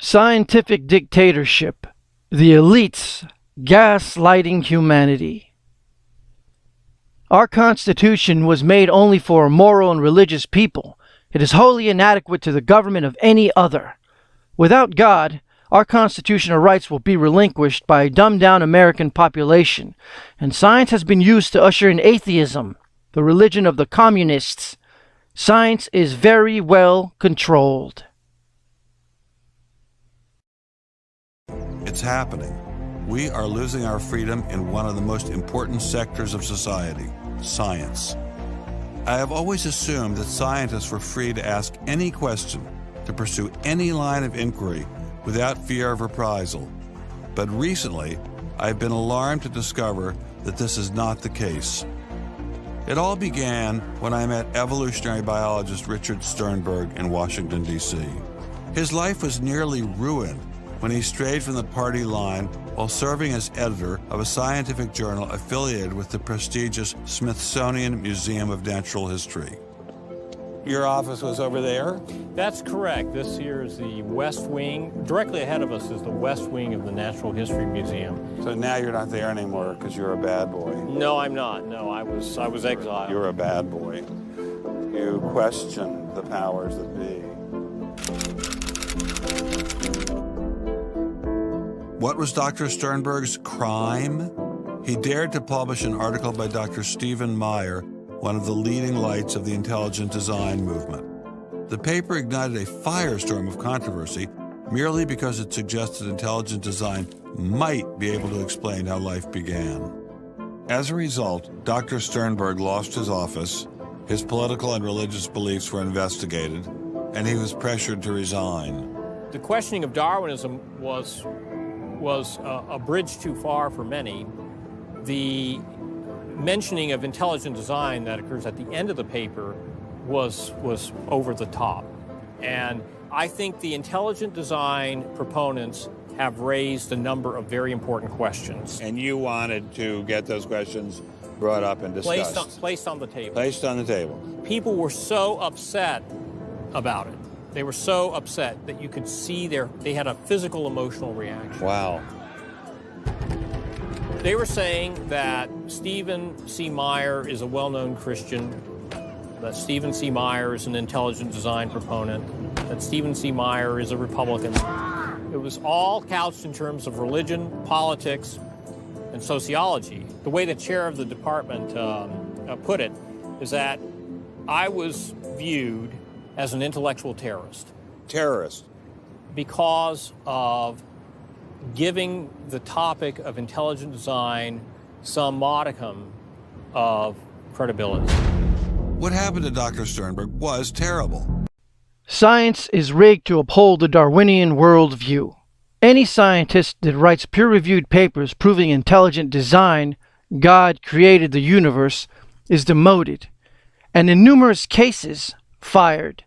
Scientific dictatorship. The elites gaslighting humanity. Our Constitution was made only for a moral and religious people. It is wholly inadequate to the government of any other. Without God, our constitutional rights will be relinquished by a dumbed-down American population, and science has been used to usher in atheism, the religion of the communists. Science is very well controlled. It's happening. We are losing our freedom in one of the most important sectors of society, science. I have always assumed that scientists were free to ask any question, to pursue any line of inquiry without fear of reprisal. But recently, I've been alarmed to discover that this is not the case. It all began when I met evolutionary biologist Richard Sternberg in Washington, D.C. His life was nearly ruined when he strayed from the party line while serving as editor of a scientific journal affiliated with the prestigious Smithsonian Museum of Natural History. Your office was over there? That's correct. This here is the West Wing. Directly ahead of us is the West Wing of the Natural History Museum. So now you're not there anymore because you're a bad boy. No, I'm not. No, I was exiled. You're a bad boy. You questioned the powers that be. What was Dr. Sternberg's crime? He dared to publish an article by Dr. Stephen Meyer, one of the leading lights of the intelligent design movement. The paper ignited a firestorm of controversy merely because it suggested intelligent design might be able to explain how life began. As a result, Dr. Sternberg lost his office, his political and religious beliefs were investigated, and he was pressured to resign. The questioning of Darwinism was a bridge too far for many. The mentioning of intelligent design that occurs at the end of the paper was over the top. And I think the intelligent design proponents have raised a number of very important questions. And you wanted to get those questions brought up and discussed. Placed on the table. Placed on the table. People were so upset about it. They were so upset that you could see they had a physical, emotional reaction. Wow. They were saying that Stephen C. Meyer is a well-known Christian, that Stephen C. Meyer is an intelligent design proponent, that Stephen C. Meyer is a Republican. It was all couched in terms of religion, politics, and sociology. The way the chair of the department put it is that I was viewed as an intellectual terrorist. Terrorist? Because of giving the topic of intelligent design some modicum of credibility. What happened to Dr. Sternberg was terrible. Science is rigged to uphold the Darwinian worldview. Any scientist that writes peer-reviewed papers proving intelligent design, God created the universe, is demoted, and in numerous cases, fired.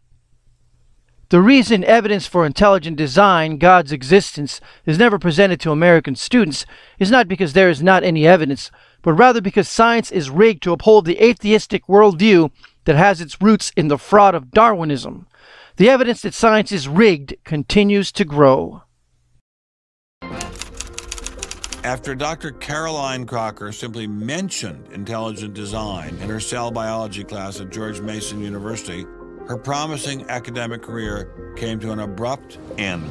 The reason evidence for intelligent design, God's existence, is never presented to American students is not because there is not any evidence, but rather because science is rigged to uphold the atheistic worldview that has its roots in the fraud of Darwinism. The evidence that science is rigged continues to grow. After Dr. Caroline Crocker simply mentioned intelligent design in her cell biology class at George Mason University, her promising academic career came to an abrupt end.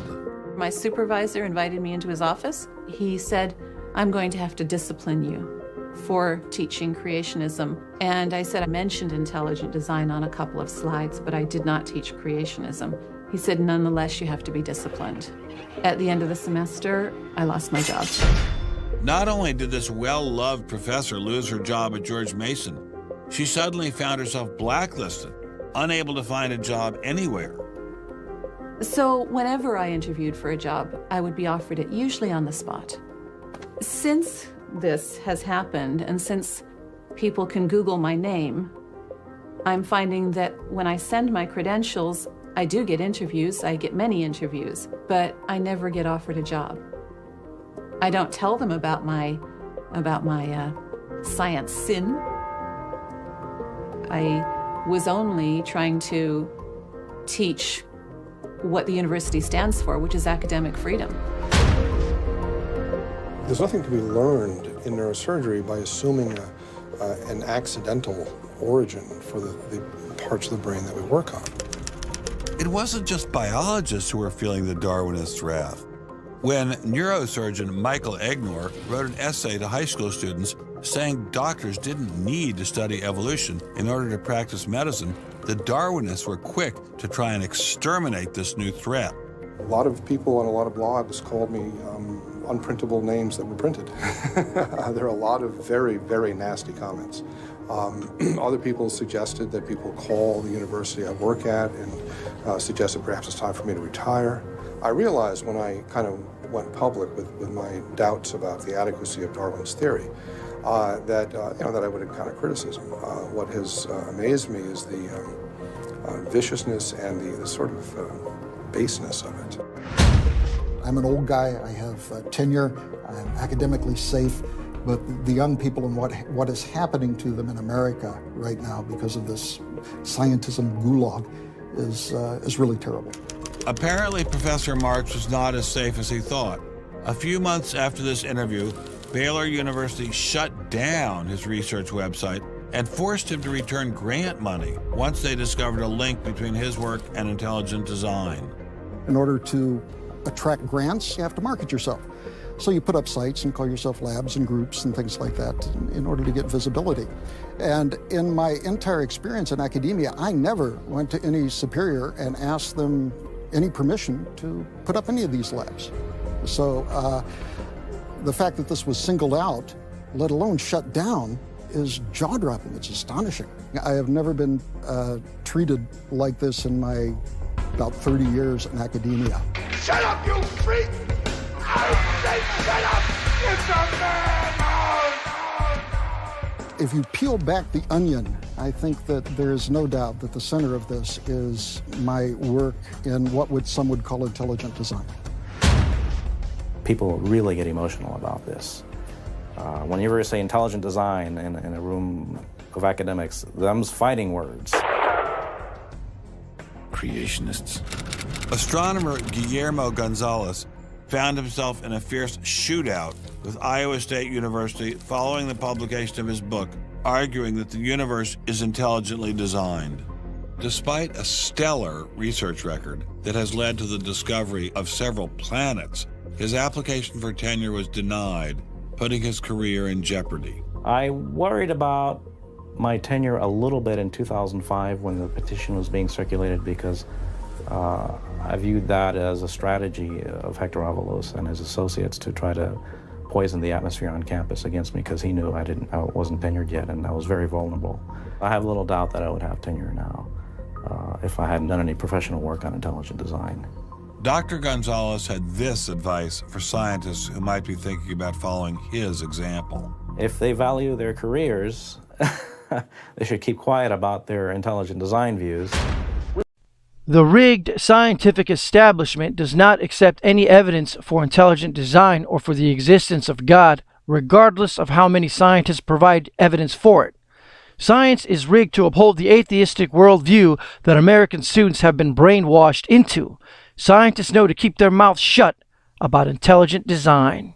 My supervisor invited me into his office. He said, "I'm going to have to discipline you for teaching creationism." And I said, I mentioned intelligent design on a couple of slides, but I did not teach creationism. He said, "Nonetheless, you have to be disciplined." At the end of the semester, I lost my job. Not only did this well-loved professor lose her job at George Mason, she suddenly found herself blacklisted, unable to find a job anywhere. So whenever I interviewed for a job, I would be offered it, usually on the spot. Since this has happened, and since people can Google my name, I'm finding that when I send my credentials, I do get interviews, I get many interviews, but I never get offered a job. I don't tell them about my science sin. I was only trying to teach what the university stands for, which is academic freedom. There's nothing to be learned in neurosurgery by assuming an accidental origin for the parts of the brain that we work on. It wasn't just biologists who were feeling the Darwinist wrath. When neurosurgeon Michael Egnor wrote an essay to high school students saying doctors didn't need to study evolution in order to practice medicine, the Darwinists were quick to try and exterminate this new threat. A lot of people on a lot of blogs called me unprintable names that were printed. There are a lot of very, very nasty comments. Other people suggested that people call the university I work at and suggested perhaps it's time for me to retire. I realized when I kind of went public with my doubts about the adequacy of Darwin's theory that I would encounter criticism. What has amazed me is the viciousness and the sort of baseness of it. I'm an old guy, I have tenure, I'm academically safe, but the young people and what is happening to them in America right now because of this scientism gulag is really terrible. Apparently, Professor Marks was not as safe as he thought. A few months after this interview, Baylor University shut down his research website and forced him to return grant money once they discovered a link between his work and intelligent design. In order to attract grants, you have to market yourself. So you put up sites and call yourself labs and groups and things like that in order to get visibility. And in my entire experience in academia, I never went to any superior and asked them any permission to put up any of these labs. So the fact that this was singled out, let alone shut down, is jaw-dropping. It's astonishing. I have never been treated like this in my about 30 years in academia. Shut up, you freak! I say shut up! It's a madhouse! If you peel back the onion, I think that there is no doubt that the center of this is my work in what some would call intelligent design. People really get emotional about this. Whenever you say intelligent design in a room of academics, them's fighting words. Creationists. Astronomer Guillermo Gonzalez found himself in a fierce shootout with Iowa State University following the publication of his book, arguing that the universe is intelligently designed. Despite a stellar research record that has led to the discovery of several planets, his application for tenure was denied, putting his career in jeopardy. I worried about my tenure a little bit in 2005 when the petition was being circulated because I viewed that as a strategy of Hector Avalos and his associates to try to poison the atmosphere on campus against me because he knew I wasn't tenured yet and I was very vulnerable. I have little doubt that I would have tenure now if I hadn't done any professional work on intelligent design. Dr. Gonzalez had this advice for scientists who might be thinking about following his example. If they value their careers, they should keep quiet about their intelligent design views. The rigged scientific establishment does not accept any evidence for intelligent design or for the existence of God, regardless of how many scientists provide evidence for it. Science is rigged to uphold the atheistic worldview that American students have been brainwashed into. Scientists know to keep their mouths shut about intelligent design.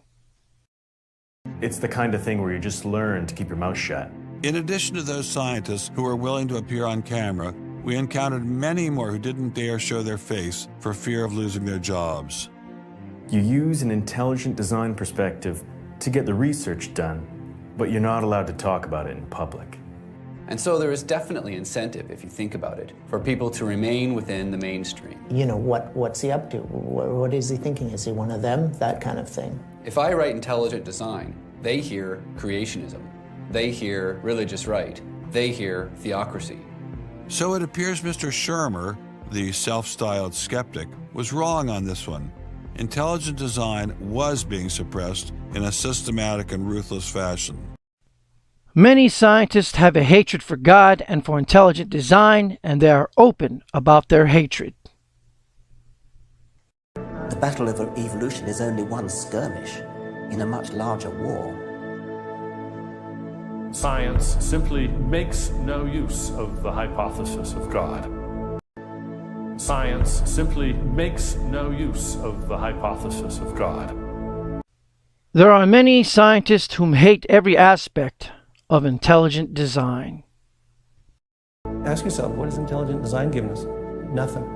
It's the kind of thing where you just learn to keep your mouth shut. In addition to those scientists who were willing to appear on camera, we encountered many more who didn't dare show their face for fear of losing their jobs. You use an intelligent design perspective to get the research done, but you're not allowed to talk about it in public. And so there is definitely incentive, if you think about it, for people to remain within the mainstream. You know, what's he up to? What is he thinking? Is he one of them? That kind of thing. If I write intelligent design, they hear creationism. They hear religious right. They hear theocracy. So it appears Mr. Shermer, the self-styled skeptic, was wrong on this one. Intelligent design was being suppressed in a systematic and ruthless fashion. Many scientists have a hatred for God and for intelligent design, and they are open about their hatred. The battle of evolution is only one skirmish in a much larger war. Science simply makes no use of the hypothesis of God. Science simply makes no use of the hypothesis of God. There are many scientists whom hate every aspect of intelligent design. Ask yourself, what has intelligent design given us? Nothing.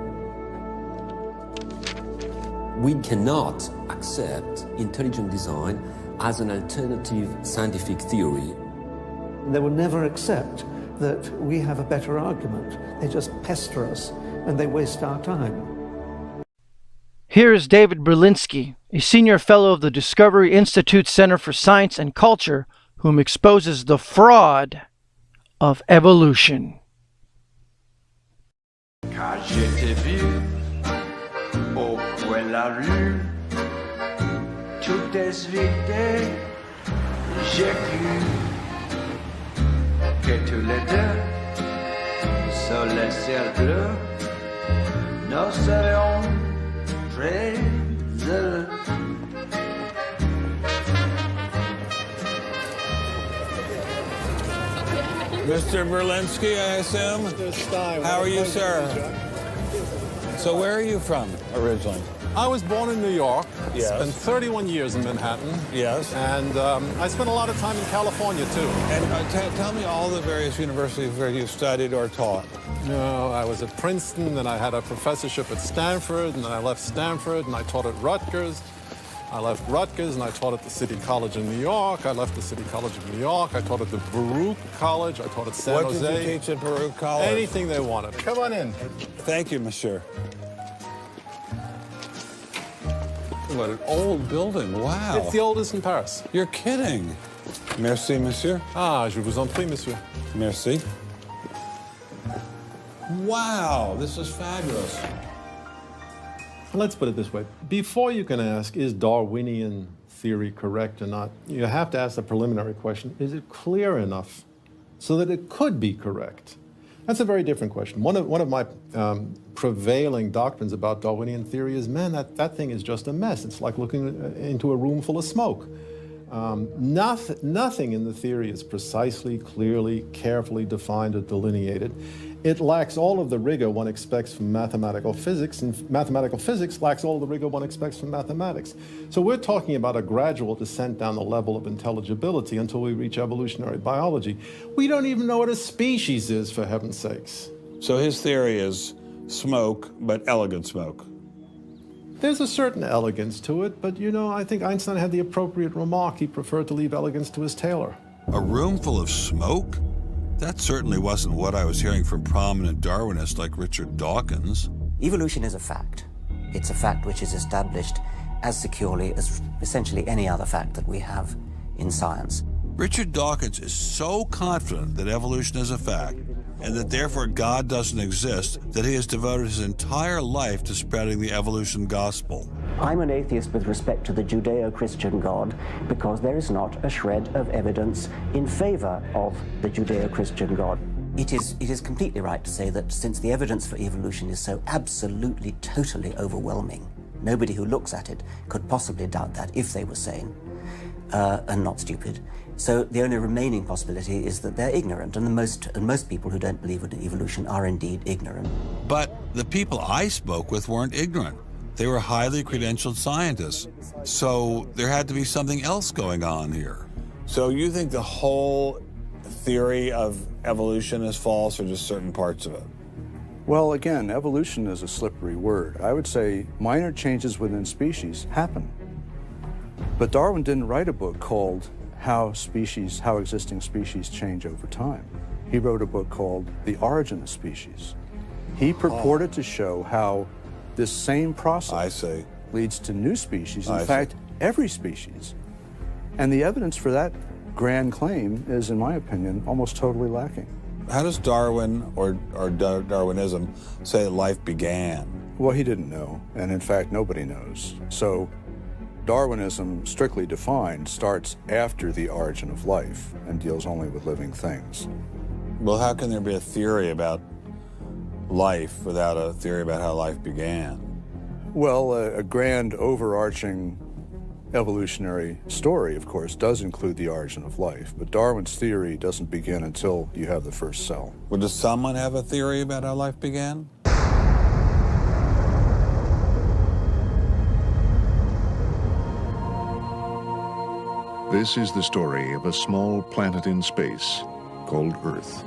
We cannot accept intelligent design as an alternative scientific theory. They will never accept that we have a better argument. They just pester us and they waste our time. Here is David Berlinski, a senior fellow of the Discovery Institute Center for Science and Culture, whom exposes the fraud of evolution. Quand je t'ai vu au coin de la rue, tout est vide, j'ai cru que tous les deux, sur le ciel bleu, nous serions très heureux. Mr. Berlinski, I assume? How are you, sir? So where are you from originally? I was born in New York. Yes. Spent 31 years in Manhattan. Yes. And I spent a lot of time in California, too. And tell me all the various universities where you studied or taught. No, I was at Princeton, then I had a professorship at Stanford, and then I left Stanford, and I taught at Rutgers. I left Rutgers, and I taught at the City College in New York. I left the City College of New York. I taught at the Baruch College. I taught at San Jose. What did you teach at Baruch College? Anything they wanted. Come on in. Thank you, monsieur. What an old building. Wow. It's the oldest in Paris. You're kidding. Merci, monsieur. Ah, je vous en prie, monsieur. Merci. Wow, this is fabulous. Let's put it this way. Before you can ask, is Darwinian theory correct or not, you have to ask the preliminary question, is it clear enough so that it could be correct? That's a very different question. One of my prevailing doctrines about Darwinian theory is, man, that thing is just a mess. It's like looking into a room full of smoke. Nothing in the theory is precisely, clearly, carefully defined or delineated. It lacks all of the rigor one expects from mathematical physics, and mathematical physics lacks all of the rigor one expects from mathematics. So we're talking about a gradual descent down the level of intelligibility until we reach evolutionary biology. We don't even know what a species is, for heaven's sakes. So his theory is smoke, but elegant smoke. There's a certain elegance to it, but you know, I think Einstein had the appropriate remark. He preferred to leave elegance to his tailor. A room full of smoke? That certainly wasn't what I was hearing from prominent Darwinists like Richard Dawkins. Evolution is a fact. It's a fact which is established as securely as essentially any other fact that we have in science. Richard Dawkins is so confident that evolution is a fact, and that therefore God doesn't exist, that he has devoted his entire life to spreading the evolution gospel. I'm an atheist with respect to the Judeo-Christian God because there is not a shred of evidence in favor of the Judeo-Christian God. It is completely right to say that since the evidence for evolution is so absolutely, totally overwhelming, nobody who looks at it could possibly doubt that if they were sane and not stupid. So the only remaining possibility is that they're ignorant, and most people who don't believe in evolution are indeed ignorant. But the people I spoke with weren't ignorant. They were highly credentialed scientists. So there had to be something else going on here. So you think the whole theory of evolution is false, or just certain parts of it? Well, again, evolution is a slippery word. I would say minor changes within species happen. But Darwin didn't write a book called How Existing Species Change Over Time. He wrote a book called The Origin of Species. He purported to show how this same process leads to new species, in fact, every species. And the evidence for that grand claim is, in my opinion, almost totally lacking. How does Darwin or Darwinism say life began? Well, he didn't know, and in fact, nobody knows. So Darwinism, strictly defined, starts after the origin of life and deals only with living things. Well, how can there be a theory about life without a theory about how life began? Well, a grand overarching evolutionary story, of course, does include the origin of life, but Darwin's theory doesn't begin until you have the first cell. Well, does someone have a theory about how life began? This is the story of a small planet in space called Earth.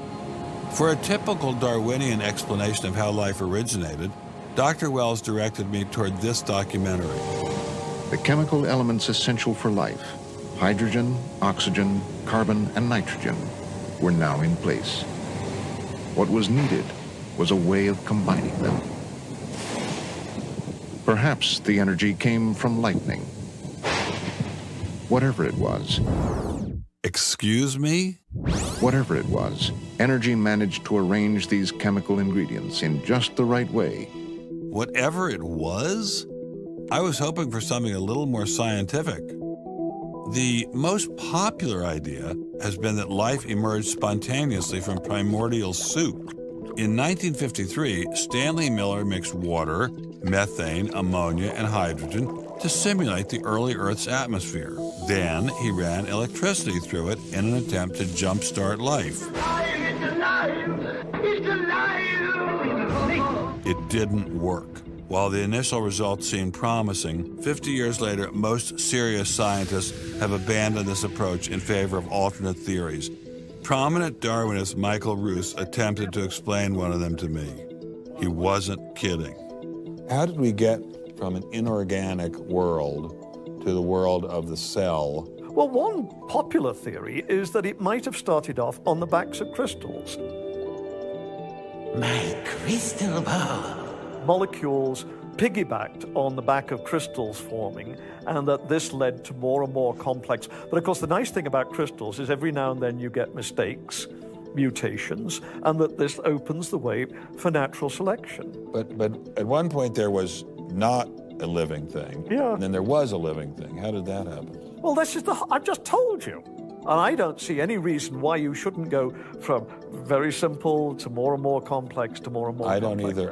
For a typical Darwinian explanation of how life originated, Dr. Wells directed me toward this documentary. The chemical elements essential for life, hydrogen, oxygen, carbon, and nitrogen, were now in place. What was needed was a way of combining them. Perhaps the energy came from lightning. Whatever it was. Excuse me? Whatever it was, energy managed to arrange these chemical ingredients in just the right way. Whatever it was? I was hoping for something a little more scientific. The most popular idea has been that life emerged spontaneously from primordial soup. In 1953, Stanley Miller mixed water, methane, ammonia, and hydrogen to simulate the early Earth's atmosphere. Then he ran electricity through it in an attempt to jumpstart life. It's alive! It's alive! It didn't work. While the initial results seemed promising, 50 years later, most serious scientists have abandoned this approach in favor of alternate theories. Prominent Darwinist Michael Roos attempted to explain one of them to me. He wasn't kidding. How did we get from an inorganic world to the world of the cell? Well, one popular theory is that it might have started off on the backs of crystals. My crystal ball. Molecules piggybacked on the back of crystals forming, and that this led to more and more complex. But of course, the nice thing about crystals is every now and then you get mistakes, mutations, and that this opens the way for natural selection. But at one point there was not a living thing. Yeah. And then there was a living thing. How did that happen? Well, this is I've just told you. And I don't see any reason why you shouldn't go from very simple to more and more complex to more and more complex.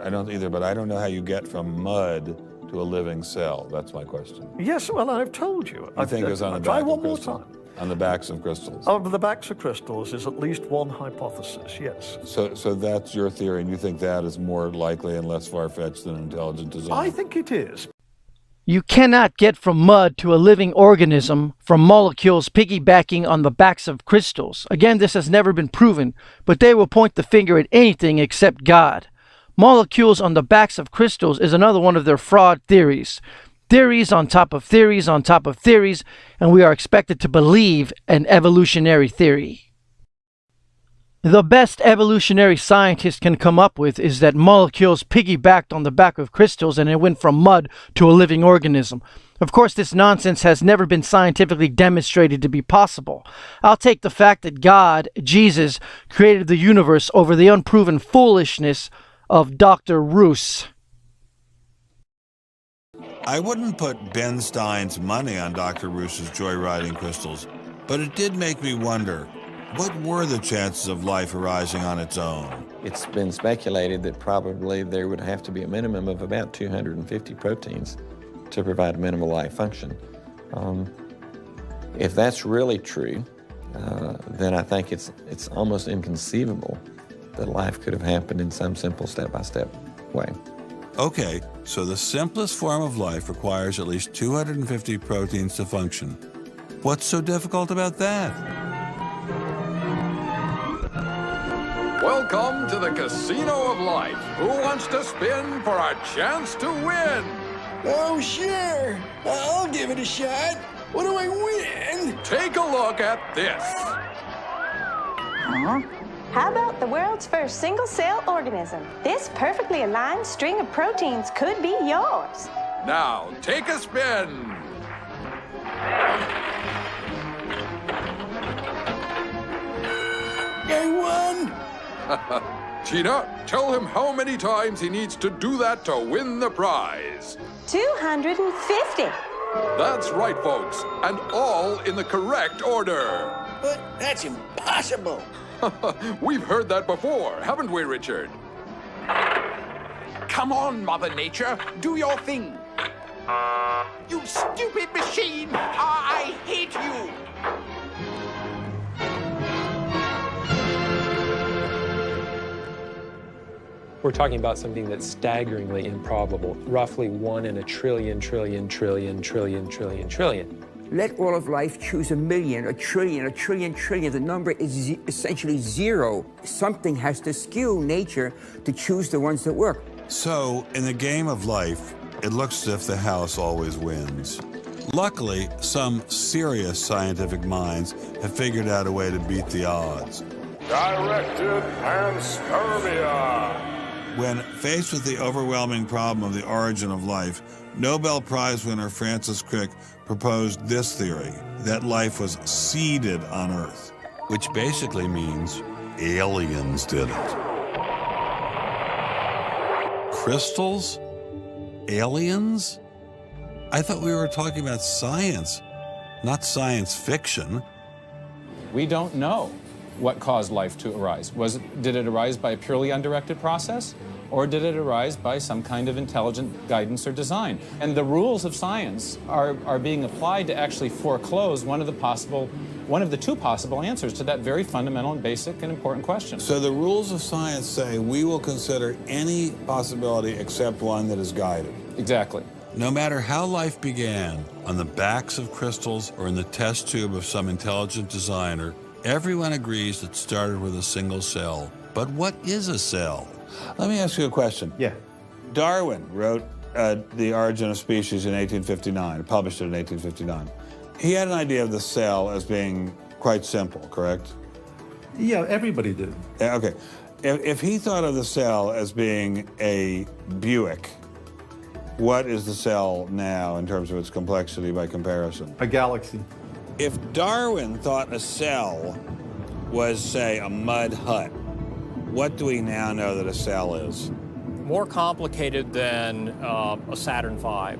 I don't either, but I don't know how you get from mud to a living cell. That's my question. Yes, well, I've told you. I think it was on the back of crystals. On the backs of crystals. On the backs of crystals is at least one hypothesis, yes. So that's your theory, and you think that is more likely and less far-fetched than intelligent design? I think it is. You cannot get from mud to a living organism from molecules piggybacking on the backs of crystals. Again, this has never been proven, but they will point the finger at anything except God. Molecules on the backs of crystals is another one of their fraud theories. Theories on top of theories on top of theories, and we are expected to believe an evolutionary theory. The best evolutionary scientists can come up with is that molecules piggybacked on the back of crystals and it went from mud to a living organism. Of course, this nonsense has never been scientifically demonstrated to be possible. I'll take the fact that God, Jesus, created the universe over the unproven foolishness of Dr. Roos. I wouldn't put Ben Stein's money on Dr. Roos's joyriding crystals, but it did make me wonder, what were the chances of life arising on its own? It's been speculated that probably there would have to be a minimum of about 250 proteins to provide minimal life function. If that's really true, then I think it's almost inconceivable that life could have happened in some simple step-by-step way. Okay, so the simplest form of life requires at least 250 proteins to function. What's so difficult about that? Welcome to the Casino of Life. Who wants to spin for a chance to win? Oh, sure. I'll give it a shot. What do I win? Take a look at this. Huh? How about the world's first single-cell organism? This perfectly aligned string of proteins could be yours. Now, take a spin. I won. Gina, tell him how many times he needs to do that to win the prize. 250. That's right, folks, and all in the correct order. But that's impossible. We've heard that before, haven't we, Richard? Come on, Mother Nature, do your thing. You stupid machine! I hate you! We're talking about something that's staggeringly improbable, roughly 1 in a trillion. Let all of life choose a million, a trillion, a trillion, trillion. The number is essentially zero. Something has to skew nature to choose the ones that work. So, in the game of life, it looks as if the house always wins. Luckily, some serious scientific minds have figured out a way to beat the odds. Directed panspermia. When faced with the overwhelming problem of the origin of life, Nobel Prize winner Francis Crick proposed this theory, that life was seeded on Earth, which basically means aliens did it. Crystals? Aliens? I thought we were talking about science, not science fiction. We don't know what caused life to arise. Did it arise by a purely undirected process? Or did it arise by some kind of intelligent guidance or design? And the rules of science are being applied to actually foreclose one of the two possible answers to that very fundamental and basic and important question. So the rules of science say we will consider any possibility except one that is guided. Exactly. No matter how life began, on the backs of crystals or in the test tube of some intelligent designer, everyone agrees it started with a single cell. But what is a cell? Let me ask you a question. Yeah. Darwin wrote The Origin of Species in 1859, published it in 1859. He had an idea of the cell as being quite simple, correct? Yeah, everybody did. Okay. If he thought of the cell as being a Buick, what is the cell now in terms of its complexity by comparison? A galaxy. If Darwin thought a cell was, say, a mud hut, what do we now know that a cell is? More complicated than a Saturn V.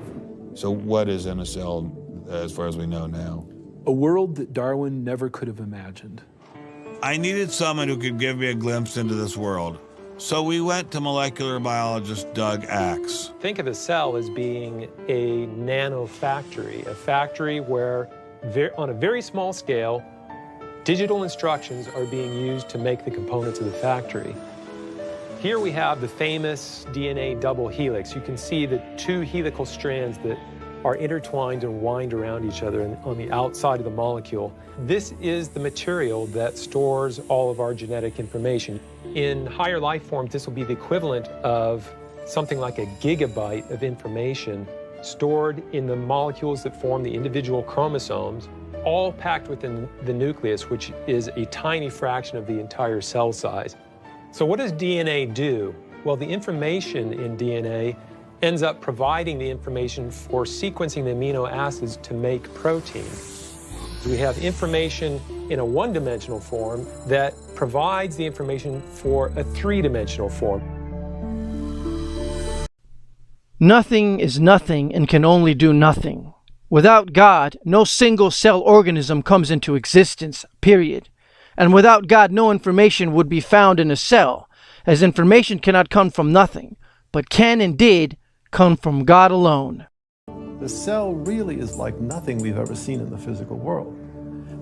So what is in a cell as far as we know now? A world that Darwin never could have imagined. I needed someone who could give me a glimpse into this world. So we went to molecular biologist Doug Axe. Think of the cell as being a nanofactory, a factory where, on a very small scale, digital instructions are being used to make the components of the factory. Here we have the famous DNA double helix. You can see the two helical strands that are intertwined and wind around each other on the outside of the molecule. This is the material that stores all of our genetic information. In higher life forms, this will be the equivalent of something like a gigabyte of information stored in the molecules that form the individual chromosomes, all packed within the nucleus, which is a tiny fraction of the entire cell size. So what does DNA do? Well, the information in DNA ends up providing the information for sequencing the amino acids to make protein. We have information in a one-dimensional form that provides the information for a three-dimensional form. Nothing is nothing and can only do nothing. Without God, no single-cell organism comes into existence, period. And without God, no information would be found in a cell, as information cannot come from nothing, but can and did come from God alone. The cell really is like nothing we've ever seen in the physical world.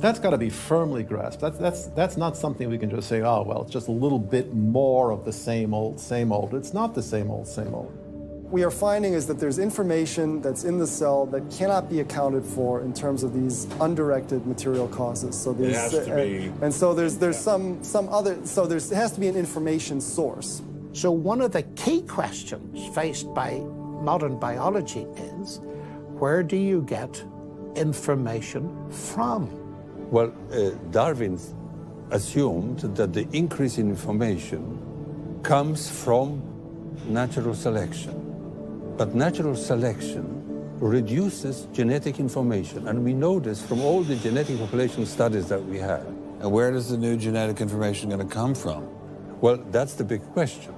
That's got to be firmly grasped. That's not something we can just say, oh, well, it's just a little bit more of the same old, same old. It's not the same old, same old. We are finding is that there's information that's in the cell that cannot be accounted for in terms of these undirected material causes. So these, it has to be. And so there's some other, so it has to be an information source. So one of the key questions faced by modern biology is, where do you get information from? Well, Darwin assumed that the increase in information comes from natural selection. But natural selection reduces genetic information, and we know this from all the genetic population studies that we have. And where does the new genetic information going to come from? Well, that's the big question.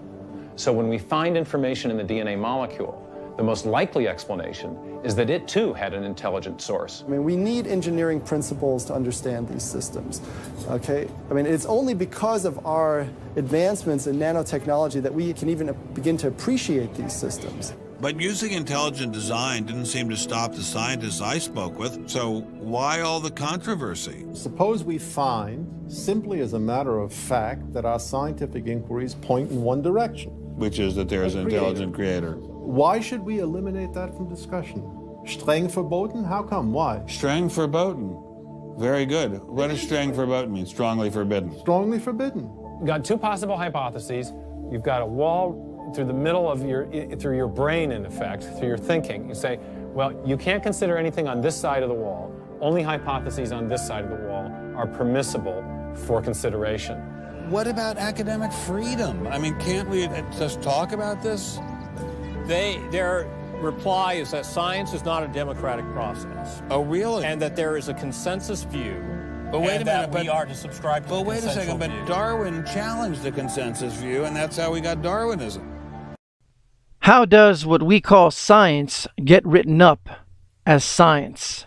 So when we find information in the DNA molecule, the most likely explanation is that it too had an intelligent source. I mean, we need engineering principles to understand these systems, okay? I mean, it's only because of our advancements in nanotechnology that we can even begin to appreciate these systems. But using intelligent design didn't seem to stop the scientists I spoke with, so why all the controversy? Suppose we find, simply as a matter of fact, that our scientific inquiries point in one direction. Which is that there is an intelligent creator. Why should we eliminate that from discussion? Streng verboten? How come? Why? Streng verboten. Very good. What does streng verboten mean? Strongly forbidden. Strongly forbidden. You've got two possible hypotheses. You've got a wall through the middle of through your brain, in effect, through your thinking. You say, well, you can't consider anything on this side of the wall. Only hypotheses on this side of the wall are permissible for consideration. What about academic freedom? I mean, can't we just talk about this? Their reply is that science is not a democratic process. Oh, really? And that there is a consensus view. But wait a minute, we are to subscribe to the wait a second, view. but Darwin challenged the consensus view, and that's how we got Darwinism. How does what we call science get written up as science?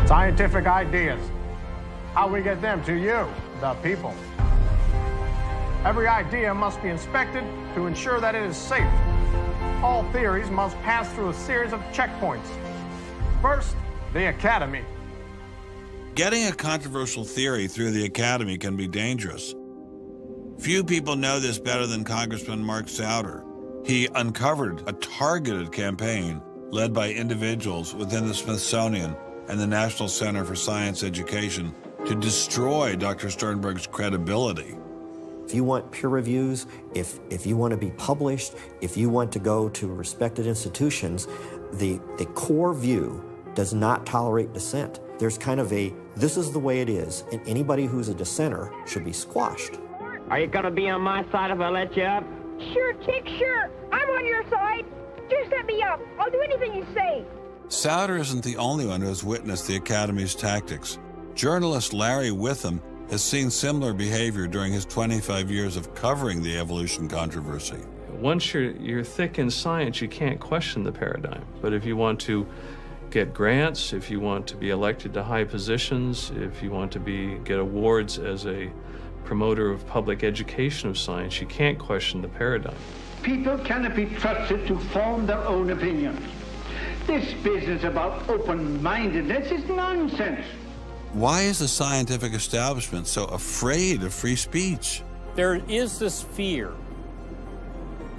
Scientific ideas. How we get them to you, the people. Every idea must be inspected to ensure that it is safe. All theories must pass through a series of checkpoints. First, the Academy. Getting a controversial theory through the Academy can be dangerous. Few people know this better than Congressman Mark Souder. He uncovered a targeted campaign led by individuals within the Smithsonian and the National Center for Science Education to destroy Dr. Sternberg's credibility. If you want peer reviews, if you want to be published, if you want to go to respected institutions, the core view does not tolerate dissent. There's kind of a, this is the way it is, and anybody who's a dissenter should be squashed. Are you going to be on my side if I let you up? Sure, Chick, sure. I'm on your side. Just let me up. I'll do anything you say. Souder isn't the only one who has witnessed the Academy's tactics. Journalist Larry Witham has seen similar behavior during his 25 years of covering the evolution controversy. Once you're thick in science, you can't question the paradigm. But if you want to get grants, if you want to be elected to high positions, if you want to get awards as a promoter of public education of science, you can't question the paradigm. People cannot be trusted to form their own opinions. This business about open-mindedness is nonsense. Why is the scientific establishment so afraid of free speech? There is this fear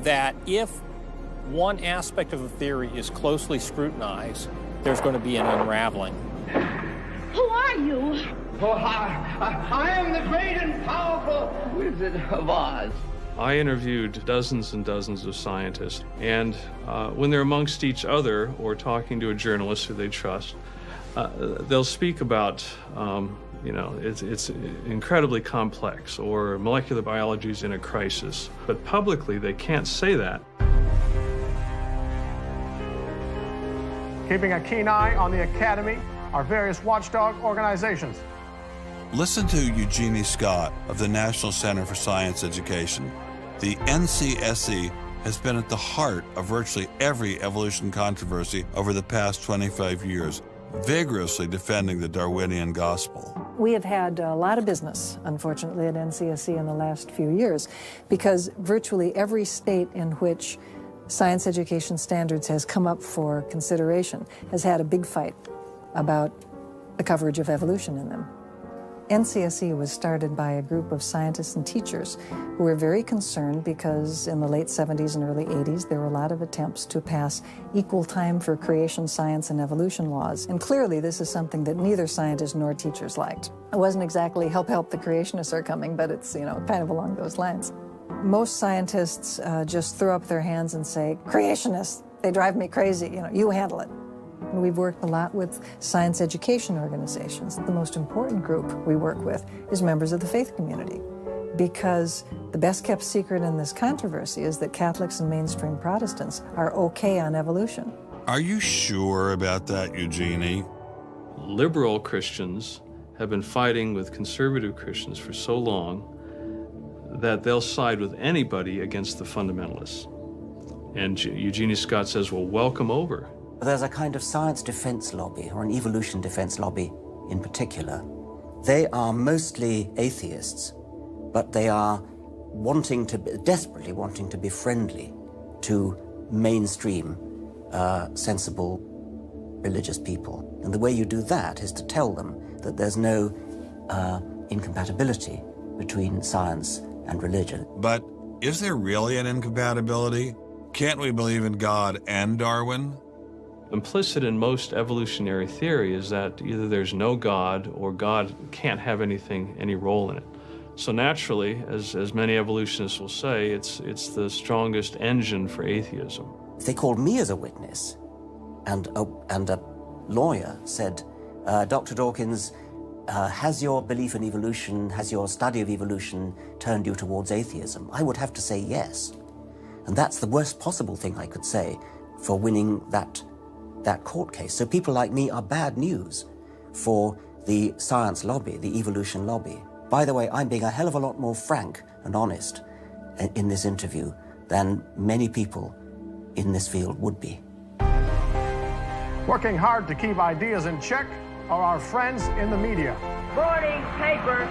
that if one aspect of a theory is closely scrutinized, there's going to be an unraveling. Who are you? Oh, I am the great and powerful Wizard of Oz. I interviewed dozens and dozens of scientists, and when they're amongst each other or talking to a journalist who they trust, they'll speak about, it's incredibly complex, or molecular biology is in a crisis. But publicly, they can't say that. Keeping a keen eye on the Academy, our various watchdog organizations. Listen to Eugenie Scott of the National Center for Science Education. The NCSE has been at the heart of virtually every evolution controversy over the past 25 years, vigorously defending the Darwinian gospel. We have had a lot of business, unfortunately, at NCSE in the last few years, because virtually every state in which science education standards has come up for consideration has had a big fight about the coverage of evolution in them. NCSE was started by a group of scientists and teachers who were very concerned because in the late 70s and early 80s there were a lot of attempts to pass equal time for creation science and evolution laws. And clearly this is something that neither scientists nor teachers liked. It wasn't exactly help the creationists are coming, but it's, kind of along those lines. Most scientists just throw up their hands and say, creationists, they drive me crazy, you handle it. We've worked a lot with science education organizations. The most important group we work with is members of the faith community, because the best kept secret in this controversy is that Catholics and mainstream Protestants are okay on evolution. Are you sure about that, Eugenie? Liberal Christians have been fighting with conservative Christians for so long that they'll side with anybody against the fundamentalists. And Eugenie Scott says, well, welcome over. There's a kind of science defense lobby, or an evolution defense lobby in particular. They are mostly atheists, but they are desperately wanting to be friendly to mainstream, sensible religious people. And the way you do that is to tell them that there's no incompatibility between science and religion. But is there really an incompatibility? Can't we believe in God and Darwin? Implicit in most evolutionary theory is that either there's no God or God can't have any role in it. So naturally, as many evolutionists will say, it's the strongest engine for atheism. If they called me as a witness, and a lawyer said, Dr. Dawkins, has your belief in evolution, has your study of evolution turned you towards atheism? I would have to say yes. And that's the worst possible thing I could say for winning that court case. So people like me are bad news for the science lobby, the evolution lobby. By the way, I'm being a hell of a lot more frank and honest in this interview than many people in this field would be. Working hard to keep ideas in check are our friends in the media. Morning, paper.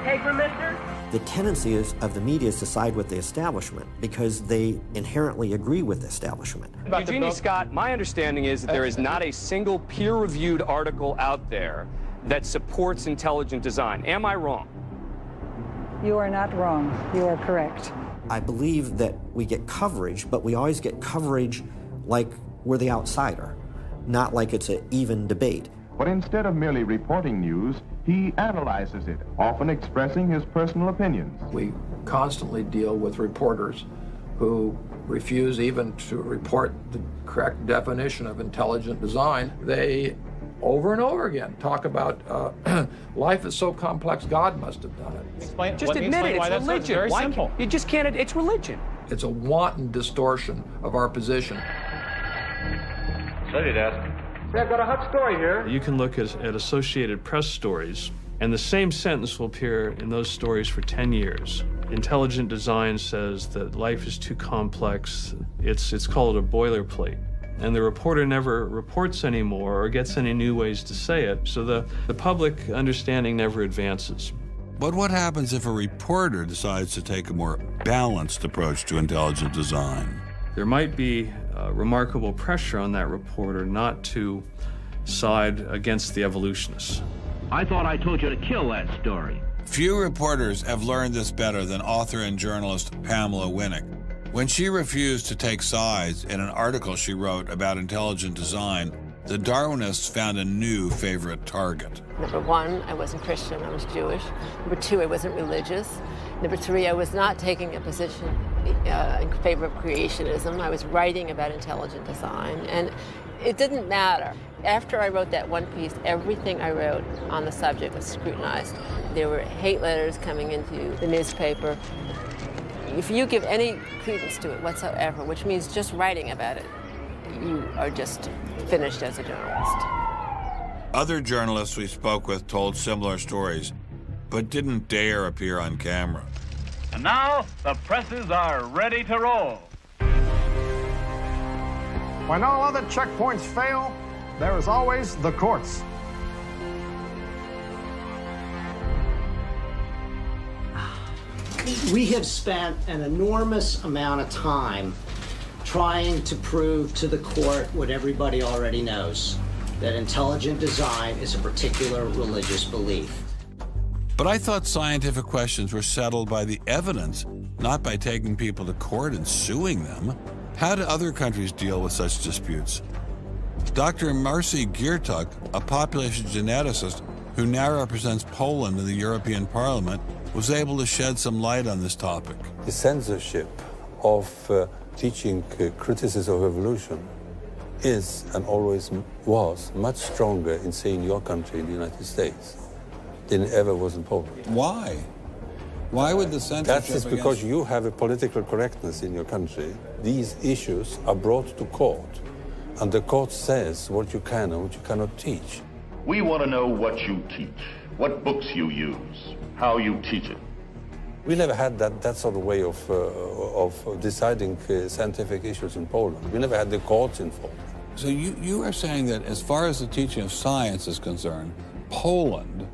Paper, mister? The tendency of the media is to side with the establishment because they inherently agree with the establishment. Eugenie Scott, my understanding is that there is not a single peer-reviewed article out there that supports intelligent design. Am I wrong? You are not wrong. You are correct. I believe that we get coverage, but we always get coverage like we're the outsider, not like it's an even debate. But instead of merely reporting news, he analyzes it, often expressing his personal opinions. We constantly deal with reporters who refuse even to report the correct definition of intelligent design. They, over and over again, talk about life is so complex, God must have done it. Just admit it, it's religion. Very simple. You just can't, it's religion. It's a wanton distortion of our position. So you'd ask. I've got a hot story here. You can look at Associated Press stories, and the same sentence will appear in those stories for 10 years. Intelligent design says that life is too complex. It's called a boilerplate. And the reporter never reports anymore or gets any new ways to say it, so the public understanding never advances. But what happens if a reporter decides to take a more balanced approach to intelligent design? There might be remarkable pressure on that reporter not to side against the evolutionists. I thought I told you to kill that story. Few reporters have learned this better than author and journalist Pamela Winnick. When she refused to take sides in an article she wrote about intelligent design, the Darwinists found a new favorite target. Number one, I wasn't Christian, I was Jewish. Number two, I wasn't religious. Number three, I was not taking a position in favor of creationism. I was writing about intelligent design, and it didn't matter. After I wrote that one piece, everything I wrote on the subject was scrutinized. There were hate letters coming into the newspaper. If you give any credence to it whatsoever, which means just writing about it, you are just finished as a journalist. Other journalists we spoke with told similar stories, but didn't dare appear on camera. And now, the presses are ready to roll. When all other checkpoints fail, there is always the courts. We have spent an enormous amount of time trying to prove to the court what everybody already knows, that intelligent design is a particular religious belief. But I thought scientific questions were settled by the evidence, not by taking people to court and suing them. How do other countries deal with such disputes? Dr. Marcy Giertuk, a population geneticist who now represents Poland in the European Parliament, was able to shed some light on this topic. The censorship of teaching criticism of evolution is and always was much stronger in, say, in your country, in the United States, than it ever was in Poland. Why? Why would the censorship? That is because you have a political correctness in your country. These issues are brought to court, and the court says what you can and what you cannot teach. We want to know what you teach, what books you use, how you teach it. We never had that sort of way of deciding scientific issues in Poland. We never had the courts involved. So you are saying that as far as the teaching of science is concerned, Poland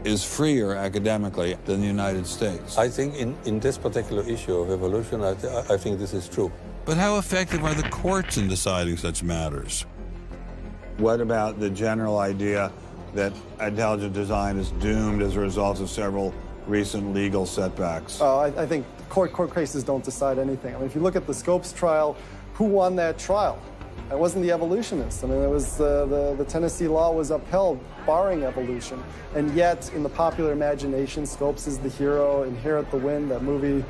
is freer academically than the United States? I think in this particular issue of evolution, I think this is true. But how effective are the courts in deciding such matters? What about the general idea that intelligent design is doomed as a result of several recent legal setbacks? I think court cases don't decide anything. I mean, if you look at the Scopes trial, who won that trial? It wasn't the evolutionists. I mean, it was the Tennessee law was upheld, barring evolution. And yet, in the popular imagination, Scopes is the hero. Inherit the Wind, that movie,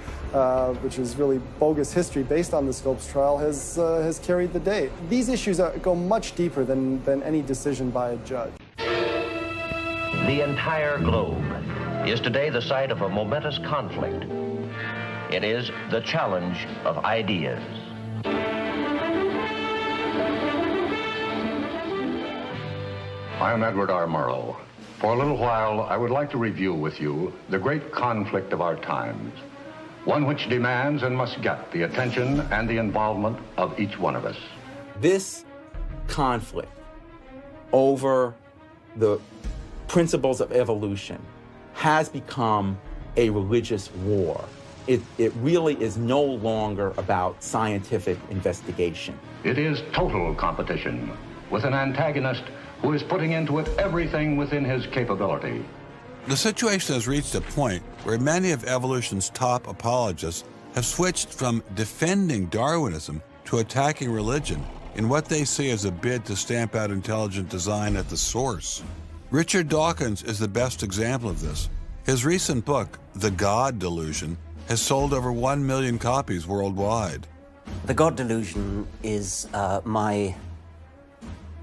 which is really bogus history based on the Scopes trial, has carried the day. These issues go much deeper than any decision by a judge. The entire globe is today the site of a momentous conflict. It is the challenge of ideas. I am Edward R. Murrow. For a little while, I would like to review with you the great conflict of our times, one which demands and must get the attention and the involvement of each one of us. This conflict over the principles of evolution has become a religious war. It really is no longer about scientific investigation. It is total competition with an antagonist who is putting into it everything within his capability. The situation has reached a point where many of evolution's top apologists have switched from defending Darwinism to attacking religion in what they see as a bid to stamp out intelligent design at the source. Richard Dawkins is the best example of this. His recent book, The God Delusion, has sold over 1 million copies worldwide. The God Delusion is my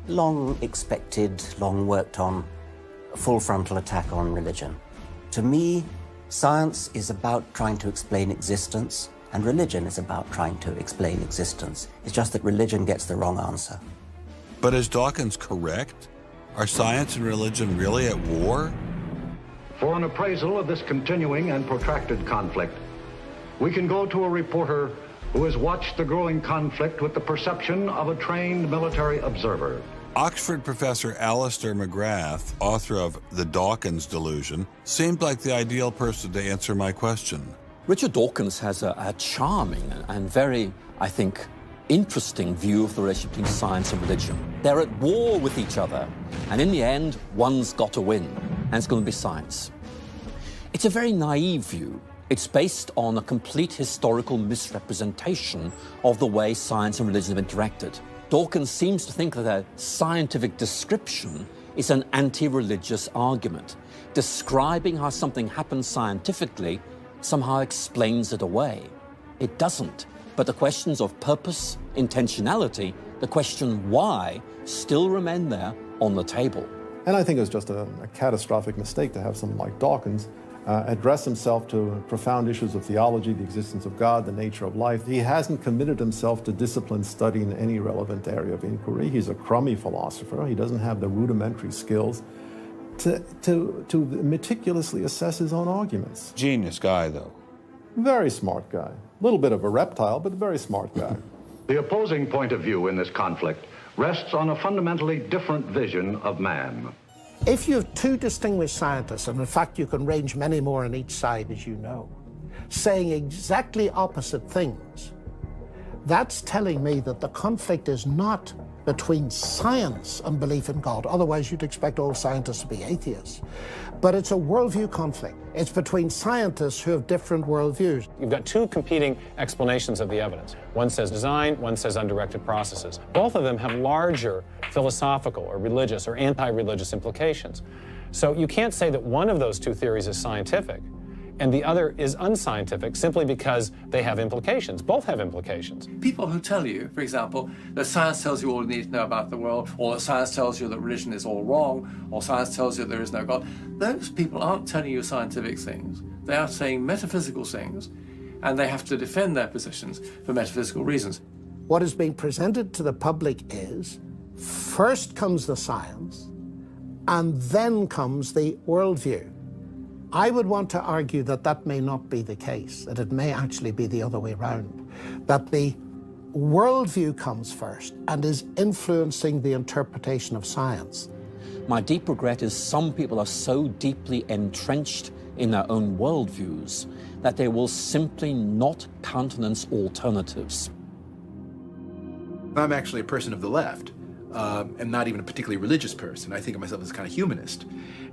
long-expected, long-worked-on, full-frontal attack on religion. To me, science is about trying to explain existence, and religion is about trying to explain existence. It's just that religion gets the wrong answer. But is Dawkins correct? Are science and religion really at war? For an appraisal of this continuing and protracted conflict, we can go to a reporter who has watched the growing conflict with the perception of a trained military observer. Oxford professor Alistair McGrath, author of The Dawkins Delusion, seemed like the ideal person to answer my question. Richard Dawkins has a charming and very, I think, interesting view of the relationship between science and religion. They're at war with each other, and in the end, one's got to win, and it's going to be science. It's a very naive view. It's based on a complete historical misrepresentation of the way science and religion have interacted. Dawkins seems to think that a scientific description is an anti-religious argument. Describing how something happens scientifically somehow explains it away. It doesn't. But the questions of purpose, intentionality, the question why, still remain there on the table. And I think it was just a catastrophic mistake to have someone like Dawkins address himself to profound issues of theology, the existence of God, the nature of life. He hasn't committed himself to disciplined study in any relevant area of inquiry. He's a crummy philosopher. He doesn't have the rudimentary skills to meticulously assess his own arguments. Genius guy, though. Very smart guy. A little bit of a reptile, but a very smart guy. The opposing point of view in this conflict rests on a fundamentally different vision of man. If you have two distinguished scientists, and in fact you can range many more on each side, as you know, saying exactly opposite things, that's telling me that the conflict is not between science and belief in God. Otherwise, you'd expect all scientists to be atheists. But it's a worldview conflict. It's between scientists who have different worldviews. You've got two competing explanations of the evidence. One says design, one says undirected processes. Both of them have larger philosophical or religious or anti-religious implications. So you can't say that one of those two theories is scientific and the other is unscientific simply because they have implications. Both have implications. People who tell you, for example, that science tells you all you need to know about the world, or that science tells you that religion is all wrong, or science tells you that there is no God, those people aren't telling you scientific things. They are saying metaphysical things, and they have to defend their positions for metaphysical reasons. What is being presented to the public is, first comes the science, and then comes the worldview. I would want to argue that that may not be the case, that it may actually be the other way around, that the worldview comes first and is influencing the interpretation of science. My deep regret is some people are so deeply entrenched in their own worldviews that they will simply not countenance alternatives. I'm actually a person of the left. And not even a particularly religious person. I think of myself as kind of humanist.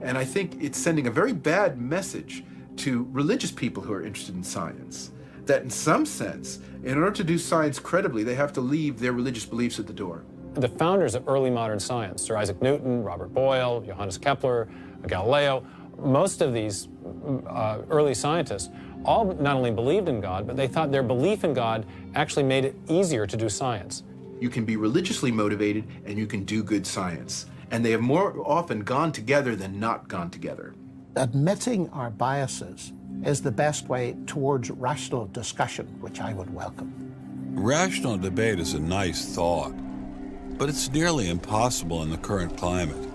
And I think it's sending a very bad message to religious people who are interested in science that in some sense, in order to do science credibly, they have to leave their religious beliefs at the door. The founders of early modern science, Sir Isaac Newton, Robert Boyle, Johannes Kepler, Galileo, most of these early scientists all not only believed in God, but they thought their belief in God actually made it easier to do science. You can be religiously motivated and you can do good science. And they have more often gone together than not gone together. Admitting our biases is the best way towards rational discussion, which I would welcome. Rational debate is a nice thought, but it's nearly impossible in the current climate.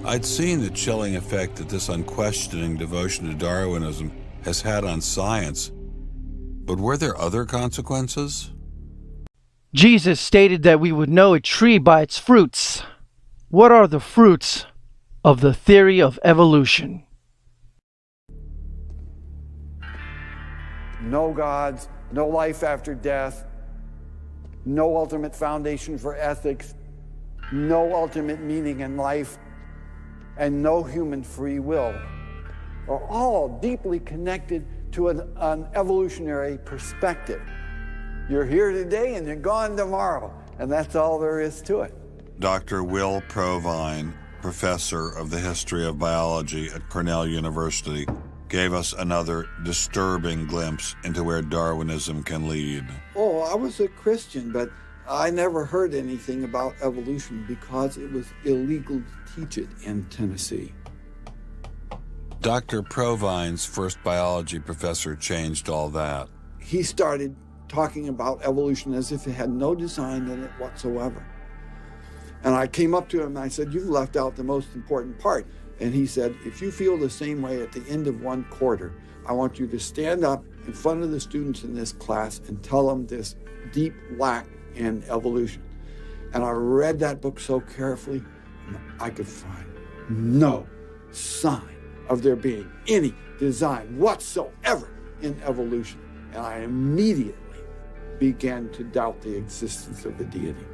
I'd seen the chilling effect that this unquestioning devotion to Darwinism has had on science, but were there other consequences? Jesus stated that we would know a tree by its fruits. What are the fruits of the theory of evolution? No gods, no life after death, no ultimate foundation for ethics, no ultimate meaning in life, and no human free will are all deeply connected to an evolutionary perspective. You're here today and you're gone tomorrow, and that's all there is to it. Dr. Will Provine, professor of the history of biology at Cornell University, gave us another disturbing glimpse into where Darwinism can lead. Oh, I was a Christian, but I never heard anything about evolution because it was illegal to teach it in Tennessee. Dr. Provine's first biology professor changed all that. He started talking about evolution as if it had no design in it whatsoever. And I came up to him and I said, "You've left out the most important part." And he said, "If you feel the same way at the end of one quarter, I want you to stand up in front of the students in this class and tell them this deep lack in evolution." And I read that book so carefully, and I could find no sign of there being any design whatsoever in evolution. And I immediately began to doubt the existence of a deity.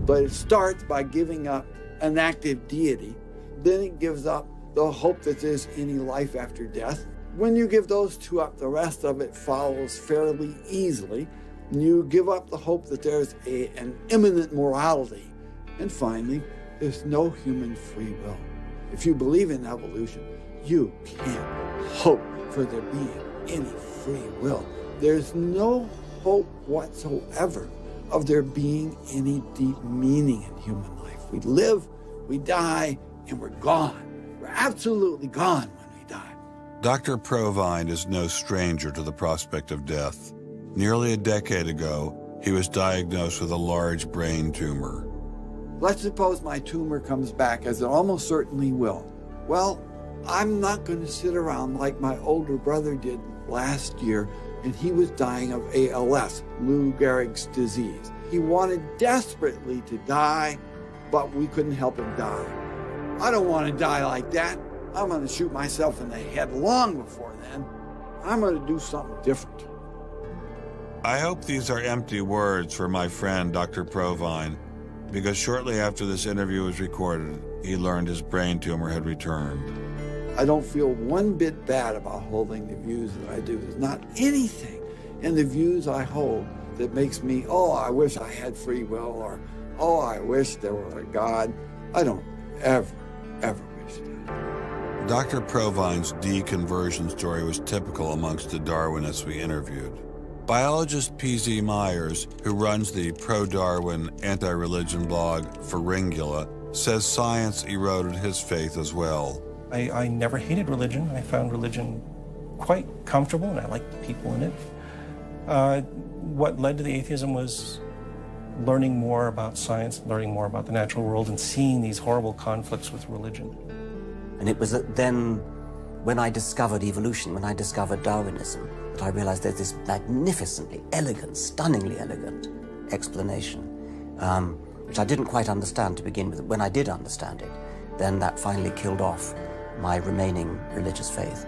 But it starts by giving up an active deity. Then it gives up the hope that there's any life after death. When you give those two up, the rest of it follows fairly easily. You give up the hope that there's an immanent morality. And finally, there's no human free will. If you believe in evolution, you can't hope for there being any free will. There's no hope whatsoever of there being any deep meaning in human life. We live, we die, and we're gone. We're absolutely gone when we die. Dr. Provine is no stranger to the prospect of death. Nearly a decade ago, he was diagnosed with a large brain tumor. Let's suppose my tumor comes back, as it almost certainly will. Well, I'm not going to sit around like my older brother did last year, and he was dying of ALS, Lou Gehrig's disease. He wanted desperately to die, but we couldn't help him die. I don't want to die like that. I'm going to shoot myself in the head long before then. I'm going to do something different. I hope these are empty words for my friend, Dr. Provine, because shortly after this interview was recorded, he learned his brain tumor had returned. I don't feel one bit bad about holding the views that I do. There's not anything in the views I hold that makes me, oh, I wish I had free will, or, oh, I wish there were a God. I don't ever wish that. Dr. Provine's deconversion story was typical amongst the Darwinists we interviewed. Biologist P.Z. Myers, who runs the pro-Darwin anti-religion blog Pharyngula, says science eroded his faith as well. I never hated religion. I found religion quite comfortable, and I liked the people in it. What led to the atheism was learning more about science, learning more about the natural world, and seeing these horrible conflicts with religion. And it was then, when I discovered evolution, when I discovered Darwinism, that I realized there's this magnificently elegant, stunningly elegant explanation, which I didn't quite understand to begin with. When I did understand it, then that finally killed off my remaining religious faith.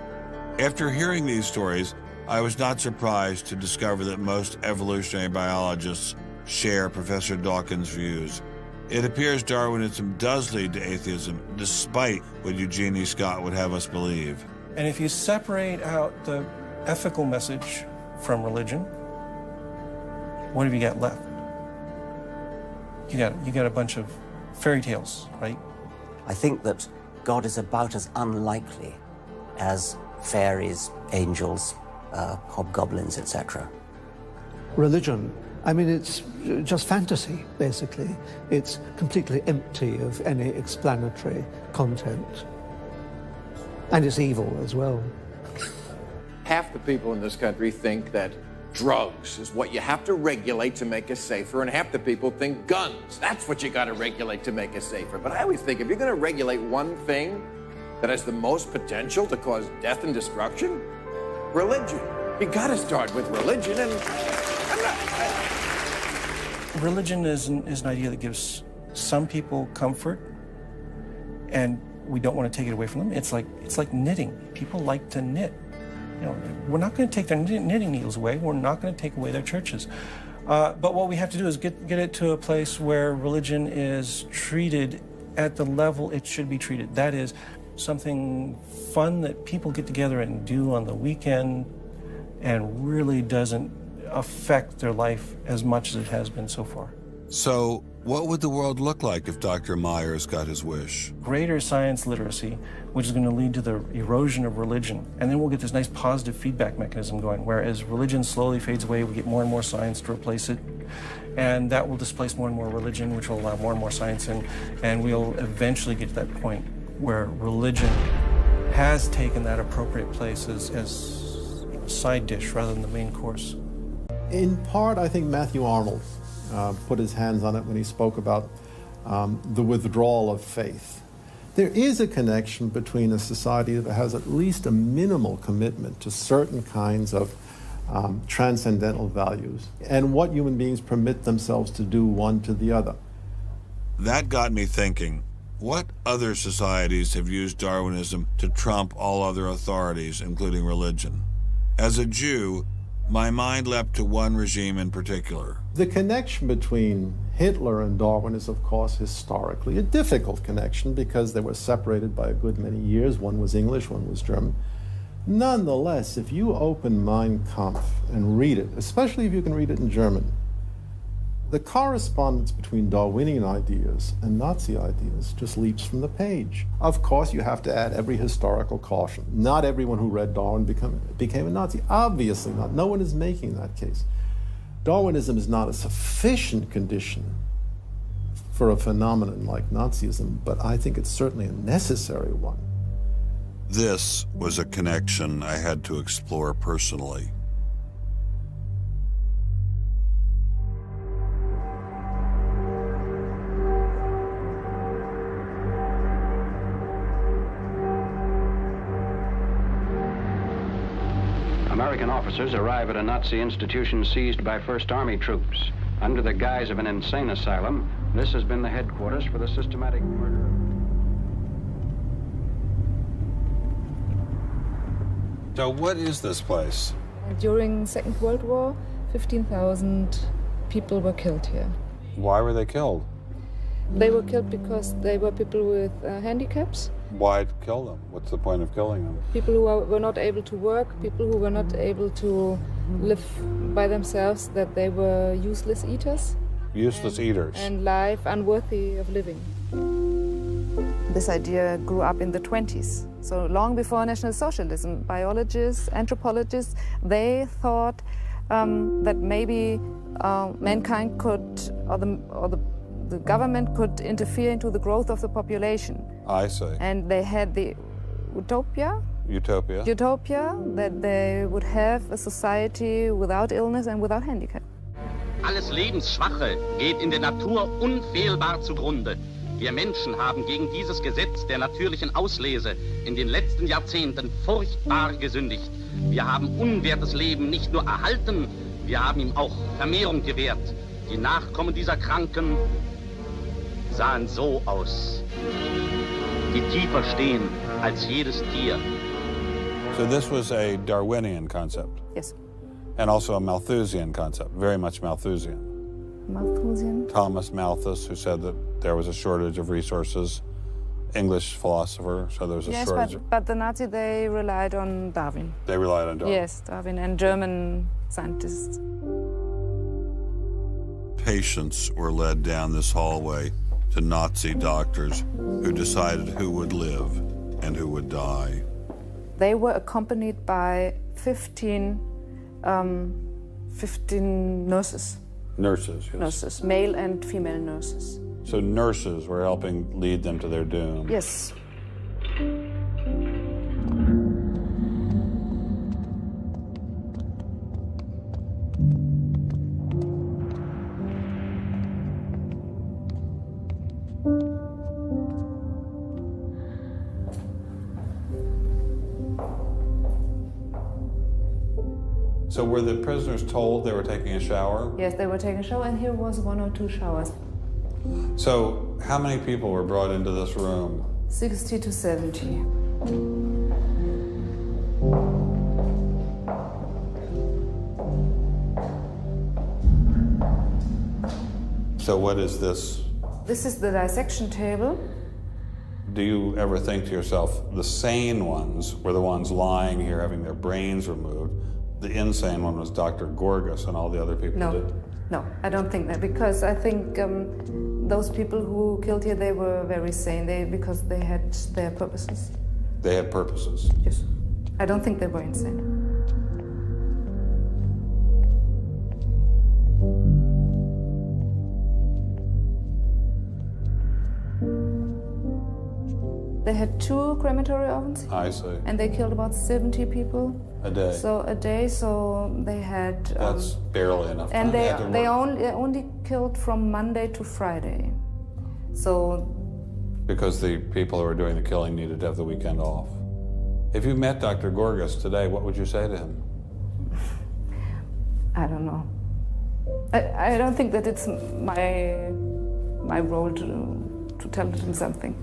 After hearing these stories, I was not surprised to discover that most evolutionary biologists share Professor Dawkins' views. It appears Darwinism does lead to atheism, despite what Eugenie Scott would have us believe. And if you separate out the ethical message from religion, what have you got left? You got a bunch of fairy tales, right? I think that God is about as unlikely as fairies, angels, hobgoblins, etc. Religion, I mean, it's just fantasy, basically. It's completely empty of any explanatory content. And it's evil as well. Half the people in this country think that drugs is what you have to regulate to make us safer, and half the people think guns, that's what you got to regulate to make us safer. But I always think if you're going to regulate one thing that has the most potential to cause death and destruction, religion. You got to start with religion, and Religion is an idea that gives some people comfort, and we don't want to take it away from them. It's like knitting. People like to knit. You know, we're not going to take their knitting needles away. We're not going to take away their churches. But what we have to do is get it to a place where religion is treated at the level it should be treated. That is something fun that people get together and do on the weekend and really doesn't affect their life as much as it has been so far. So, what would the world look like if Dr. Myers got his wish? Greater science literacy, which is going to lead to the erosion of religion. And then we'll get this nice positive feedback mechanism going, where as religion slowly fades away, we get more and more science to replace it. And that will displace more and more religion, which will allow more and more science in. And we'll eventually get to that point where religion has taken that appropriate place as a side dish rather than the main course. In part, I think Matthew Arnold put his hands on it when he spoke about the withdrawal of faith. There is a connection between a society that has at least a minimal commitment to certain kinds of transcendental values and what human beings permit themselves to do one to the other. That got me thinking, what other societies have used Darwinism to trump all other authorities, including religion? As a Jew, my mind leapt to one regime in particular. The connection between Hitler and Darwin is, of course, historically a difficult connection because they were separated by a good many years. One was English, one was German. Nonetheless, if you open Mein Kampf and read it, especially if you can read it in German, the correspondence between Darwinian ideas and Nazi ideas just leaps from the page. Of course, you have to add every historical caution. Not everyone who read Darwin became a Nazi. Obviously not. No one is making that case. Darwinism is not a sufficient condition for a phenomenon like Nazism, but I think it's certainly a necessary one. This was a connection I had to explore personally. American officers arrive at a Nazi institution seized by First Army troops. Under the guise of an insane asylum, this has been the headquarters for the systematic murder. So what is this place? During Second World War, 15,000 people were killed here. Why were they killed? They were killed because they were people with handicaps. Why kill them? What's the point of killing them? People who were not able to work, people who were not able to live by themselves, that they were useless eaters. Useless eaters. And life unworthy of living. This idea grew up in the 20s. So long before National Socialism, biologists, anthropologists, they thought that maybe mankind could, or the government could interfere into the growth of the population. I see. And they had the utopia that they would have a society without illness and without handicap. Alles Lebensschwache geht in der Natur unfehlbar zugrunde. Wir Menschen haben gegen dieses Gesetz der natürlichen Auslese in den letzten Jahrzehnten furchtbar gesündigt. Wir haben unwertes Leben nicht nur erhalten, wir haben ihm auch Vermehrung gewährt. Die Nachkommen dieser Kranken sahen so aus, die tiefer stehen als jedes Tier. So this was a Darwinian concept? Yes. And also a Malthusian concept, very much Malthusian. Malthusian? Thomas Malthus, who said that there was a shortage of resources English philosopher, so there's a yes, shortage. but the Nazi, they relied on Darwin. They relied on Darwin. Yes, Darwin and German scientists. Patients were led down this hallway to Nazi doctors who decided who would live and who would die. They were accompanied by 15 nurses. Nurses, yes. Nurses, male and female nurses. So nurses were helping lead them to their doom. Yes. So were the prisoners told they were taking a shower? Yes, they were taking a shower, and here was 1 or 2 showers. So how many people were brought into this room? 60 to 70. So what is this? This is the dissection table. Do you ever think to yourself, the sane ones were the ones lying here having their brains removed? The insane one was Dr. Gorgas and all the other people did? No, I don't think that, because I think those people who killed here, they were very sane, because they had their purposes. They had purposes? Yes. I don't think they were insane. They had 2 crematory ovens. I see. And they killed about 70 people. A day. So a day, so they had... That's barely enough time. And they only killed from Monday to Friday. So... Because the people who were doing the killing needed to have the weekend off. If you met Dr. Gorgas today, what would you say to him? I don't know. I don't think that it's my role to tell him something.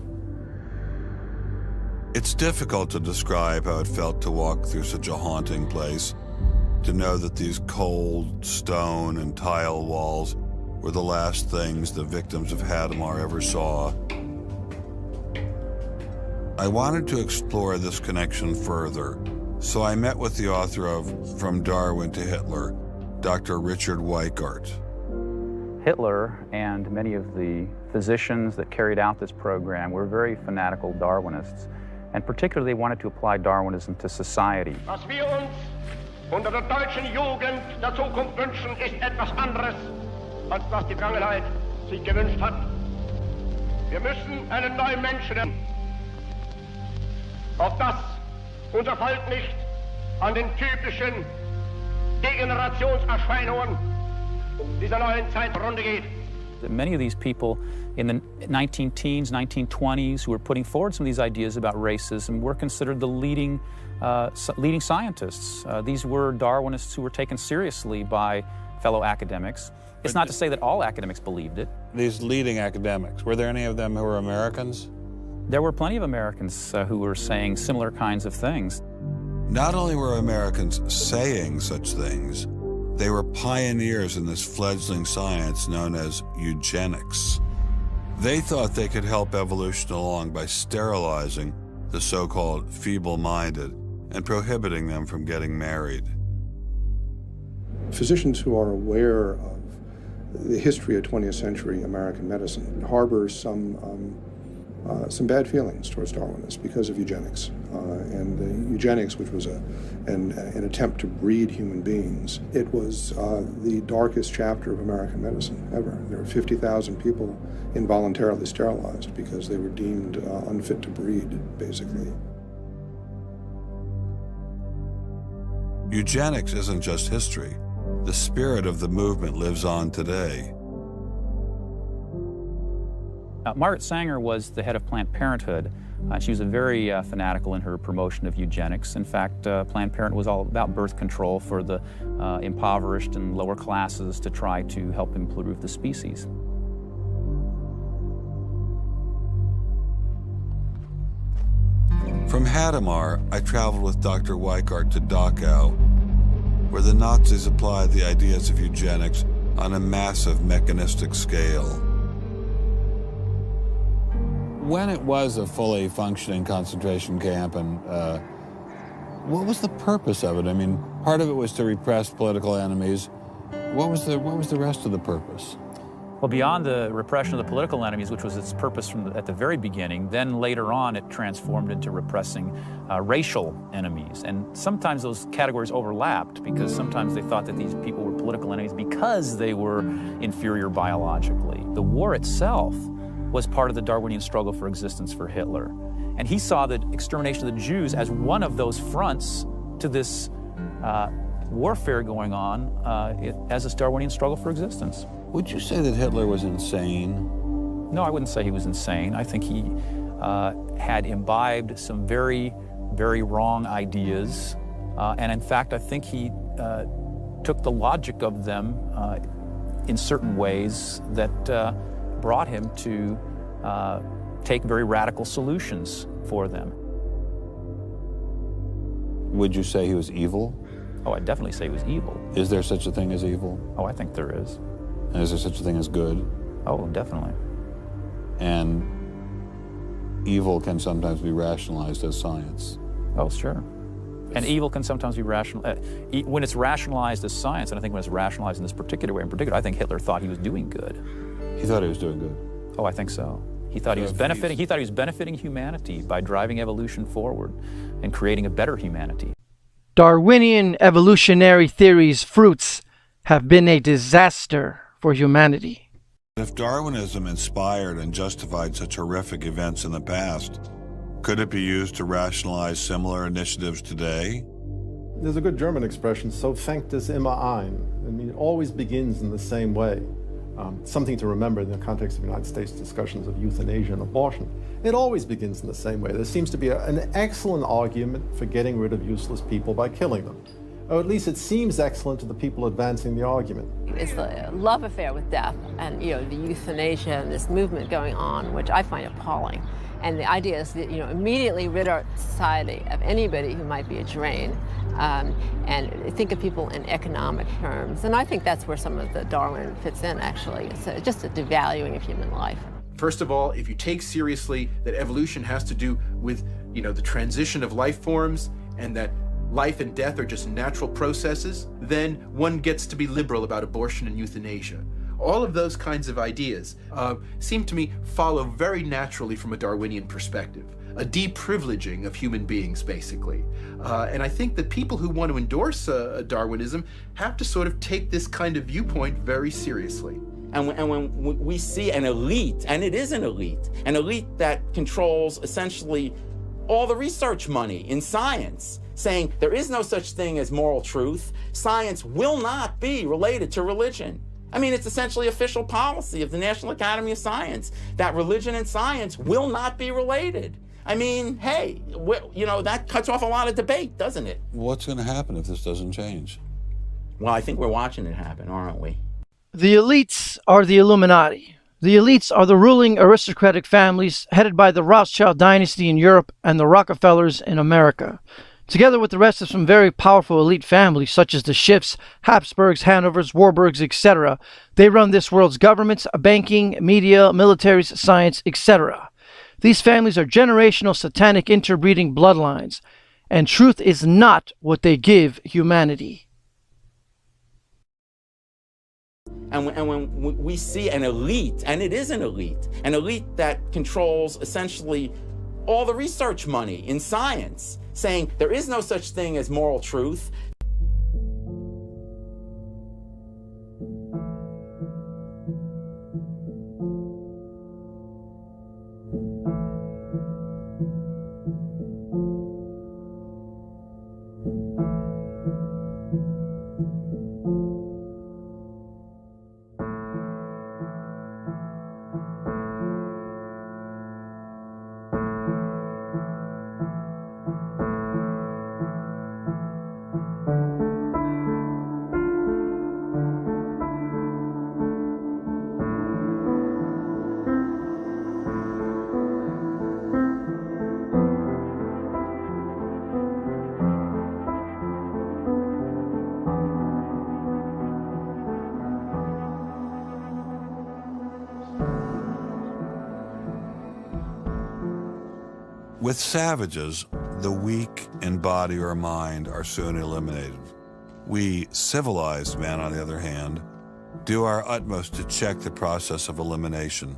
It's difficult to describe how it felt to walk through such a haunting place, to know that these cold stone and tile walls were the last things the victims of Hadamar ever saw. I wanted to explore this connection further, so I met with the author of From Darwin to Hitler, Dr. Richard Weikart. Hitler and many of the physicians that carried out this program were very fanatical Darwinists, and particularly wanted to apply Darwinism to society. Was wir uns unter der deutschen Jugend der Zukunft wünschen, ist etwas anderes, als was die Vergangenheit sich gewünscht hat. Wir müssen einen neuen Menschen, auf das unser Volk nicht an den typischen Degenerationserscheinungen dieser neuen Zeit zugrunde geht. Many of these people in the 19-teens, 1920s, who were putting forward some of these ideas about racism were considered the leading scientists. These were Darwinists who were taken seriously by fellow academics. It's not to say that all academics believed it. These leading academics, were there any of them who were Americans? There were plenty of Americans who were saying similar kinds of things. Not only were Americans saying such things, they were pioneers in this fledgling science known as eugenics. They thought they could help evolution along by sterilizing the so-called feeble-minded and prohibiting them from getting married. Physicians who are aware of the history of 20th century American medicine harbor some bad feelings towards Darwinists because of eugenics. And eugenics, which was an attempt to breed human beings, it was the darkest chapter of American medicine ever. There were 50,000 people involuntarily sterilized because they were deemed unfit to breed, basically. Eugenics isn't just history. The spirit of the movement lives on today. Margaret Sanger was the head of Planned Parenthood. She was very fanatical in her promotion of eugenics. In fact, Planned Parenthood was all about birth control for the impoverished and lower classes to try to help improve the species. From Hadamar, I traveled with Dr. Weikart to Dachau, where the Nazis applied the ideas of eugenics on a massive mechanistic scale. when it was a fully functioning concentration camp, and what was the purpose of it? I mean, part of it was to repress political enemies. What was the rest of the purpose? Well, beyond the repression of the political enemies, which was its purpose at the very beginning, then later on it transformed into repressing racial enemies. And sometimes those categories overlapped because sometimes they thought that these people were political enemies because they were inferior biologically. The war itself was part of the Darwinian struggle for existence for Hitler. And he saw the extermination of the Jews as one of those fronts to this warfare going on as this Darwinian struggle for existence. Would you say that Hitler was insane? No, I wouldn't say he was insane. I think he had imbibed some very, very wrong ideas. And in fact, I think he took the logic of them in certain ways that brought him to take very radical solutions for them. Would you say he was evil? Oh, I'd definitely say he was evil. Is there such a thing as evil? Oh, I think there is. And is there such a thing as good? Oh, definitely. And evil can sometimes be rationalized as science. Oh, sure. And evil can sometimes be rational. When it's rationalized as science, and I think when it's rationalized in this particular way, in particular, I think Hitler thought he was doing good. He thought he was doing good? Oh, I think so. He thought he was benefiting. He thought he was benefiting humanity by driving evolution forward and creating a better humanity. Darwinian evolutionary theory's fruits have been a disaster for humanity. If Darwinism inspired and justified such horrific events in the past, could it be used to rationalize similar initiatives today? There's a good German expression, so fängt es immer ein. I mean, it always begins in the same way. Something to remember in the context of United States discussions of euthanasia and abortion. It always begins in the same way. There seems to be an excellent argument for getting rid of useless people by killing them. Or at least it seems excellent to the people advancing the argument. It's the love affair with death and, the euthanasia and this movement going on, which I find appalling. And the idea is that, immediately rid our society of anybody who might be a drain, and think of people in economic terms. And I think that's where some of the Darwin fits in, actually. It's just a devaluing of human life. First of all, if you take seriously that evolution has to do with, the transition of life forms and that life and death are just natural processes, then one gets to be liberal about abortion and euthanasia. All of those kinds of ideas seem to me follow very naturally from a Darwinian perspective, a deprivileging of human beings, basically. And I think that people who want to endorse Darwinism have to sort of take this kind of viewpoint very seriously. And when we see an elite, and it is an elite that controls essentially all the research money in science, saying there is no such thing as moral truth, science will not be related to religion. I mean, it's essentially official policy of the National Academy of Science that religion and science will not be related. I mean, hey, that cuts off a lot of debate, doesn't it? What's going to happen if this doesn't change? Well, I think we're watching it happen, aren't we? The elites are the Illuminati. The elites are the ruling aristocratic families headed by the Rothschild dynasty in Europe and the Rockefellers in America. Together with the rest of some very powerful elite families such as the Schiffs, Habsburgs, Hanovers, Warburgs, etc. They run this world's governments, banking, media, militaries, science, etc. These families are generational satanic interbreeding bloodlines, and truth is not what they give humanity. And when we see an elite, and it is an elite that controls essentially all the research money in science, saying there is no such thing as moral truth. With savages, the weak in body or mind are soon eliminated. We, civilized men, on the other hand, do our utmost to check the process of elimination.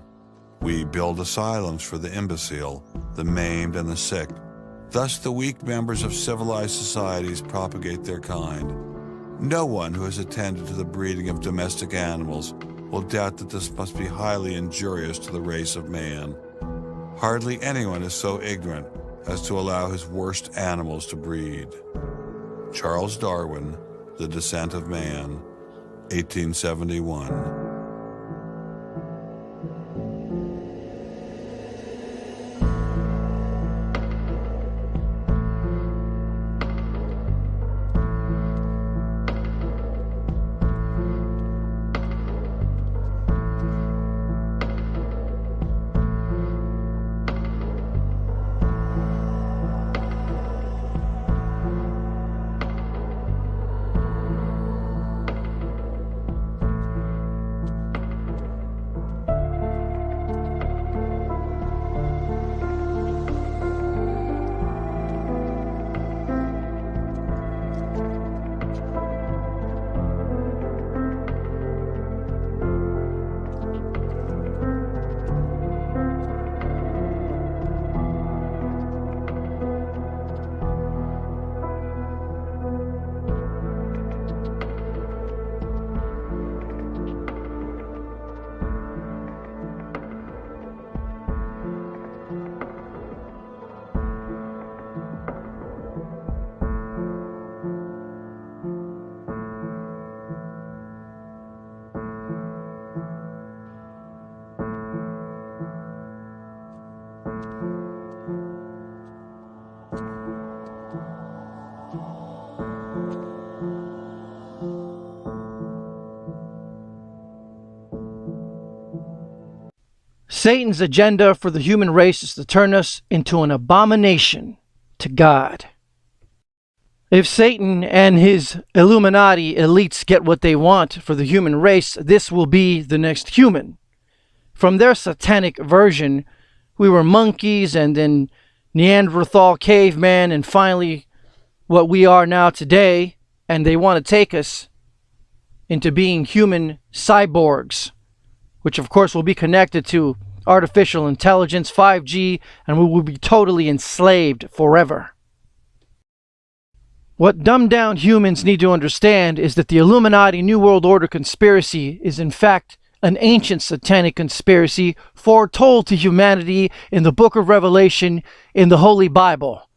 We build asylums for the imbecile, the maimed, and the sick. Thus, the weak members of civilized societies propagate their kind. No one who has attended to the breeding of domestic animals will doubt that this must be highly injurious to the race of man. Hardly anyone is so ignorant as to allow his worst animals to breed. Charles Darwin, The Descent of Man, 1871. Satan's agenda for the human race is to turn us into an abomination to God. If Satan and his Illuminati elites get what they want for the human race, this will be the next human. From their satanic version, we were monkeys and then Neanderthal caveman and finally what we are now today, and they want to take us into being human cyborgs, which of course will be connected to artificial intelligence, 5G, and we will be totally enslaved forever. What dumbed-down humans need to understand is that the Illuminati New World Order conspiracy is in fact an ancient satanic conspiracy foretold to humanity in the book of Revelation in the Holy Bible,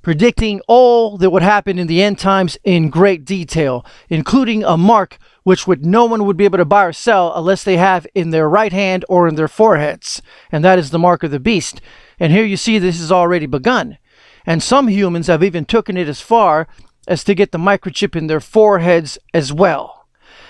predicting all that would happen in the end times in great detail, including a mark which no one would be able to buy or sell unless they have in their right hand or in their foreheads, and that is the mark of the beast. And here you see this has already begun. And some humans have even taken it as far as to get the microchip in their foreheads as well.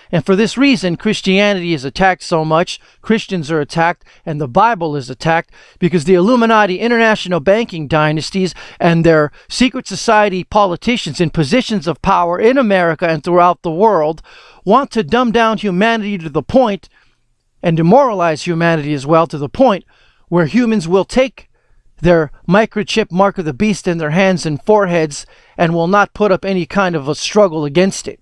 And for this reason, Christianity is attacked so much, Christians are attacked, and the Bible is attacked, because the Illuminati international banking dynasties and their secret society politicians in positions of power in America and throughout the world want to dumb down humanity to the point, and demoralize humanity as well, to the point where humans will take their microchip mark of the beast in their hands and foreheads and will not put up any kind of a struggle against it.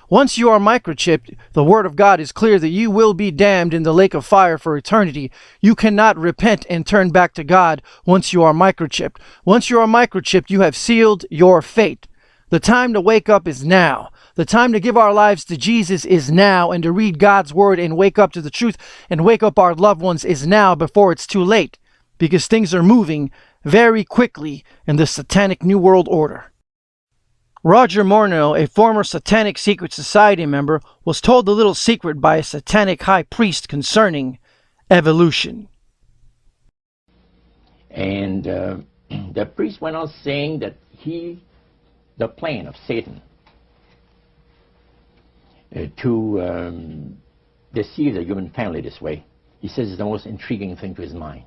Once you are microchipped, the Word of God is clear that you will be damned in the lake of fire for eternity. You cannot repent and turn back to God once you are microchipped. Once you are microchipped, you have sealed your fate. The time to wake up is now. The time to give our lives to Jesus is now, and to read God's Word and wake up to the truth and wake up our loved ones is now, before it's too late, because things are moving very quickly in the satanic New World Order. Roger Morneau, a former satanic secret society member, was told the little secret by a satanic high priest concerning evolution. And the priest went on saying that the plan of Satan to deceive the human family this way, he says, is the most intriguing thing to his mind.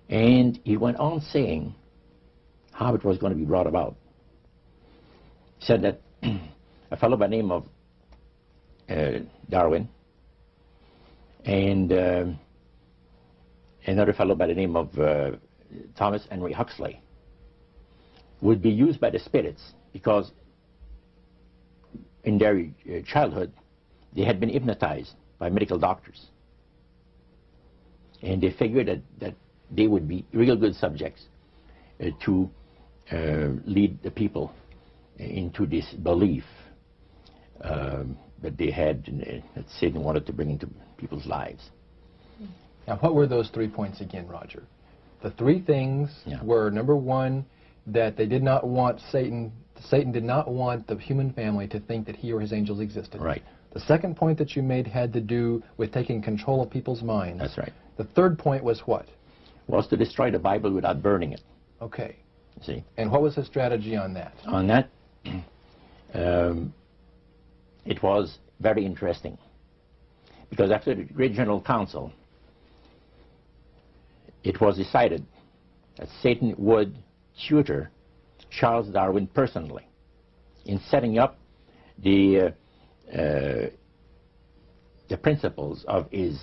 And he went on saying how it was going to be brought about. He said that a fellow by the name of Darwin and another fellow by the name of Thomas Henry Huxley, would be used by the spirits because in their childhood they had been hypnotized by medical doctors. And they figured that they would be real good subjects to lead the people into this belief that they had, that Satan wanted to bring into people's lives. Now, what were those 3 points again, Roger? The 3 things were, number 1, that they did not want Satan did not want the human family to think that he or his angels existed. Right. The second point that you made had to do with taking control of people's minds. That's right. The third point was what? Was to destroy the Bible without burning it. Okay. See? And what was the strategy on that? On that, it was very interesting. Because after the Great General Council, it was decided that Satan would tutor Charles Darwin personally in setting up the principles of his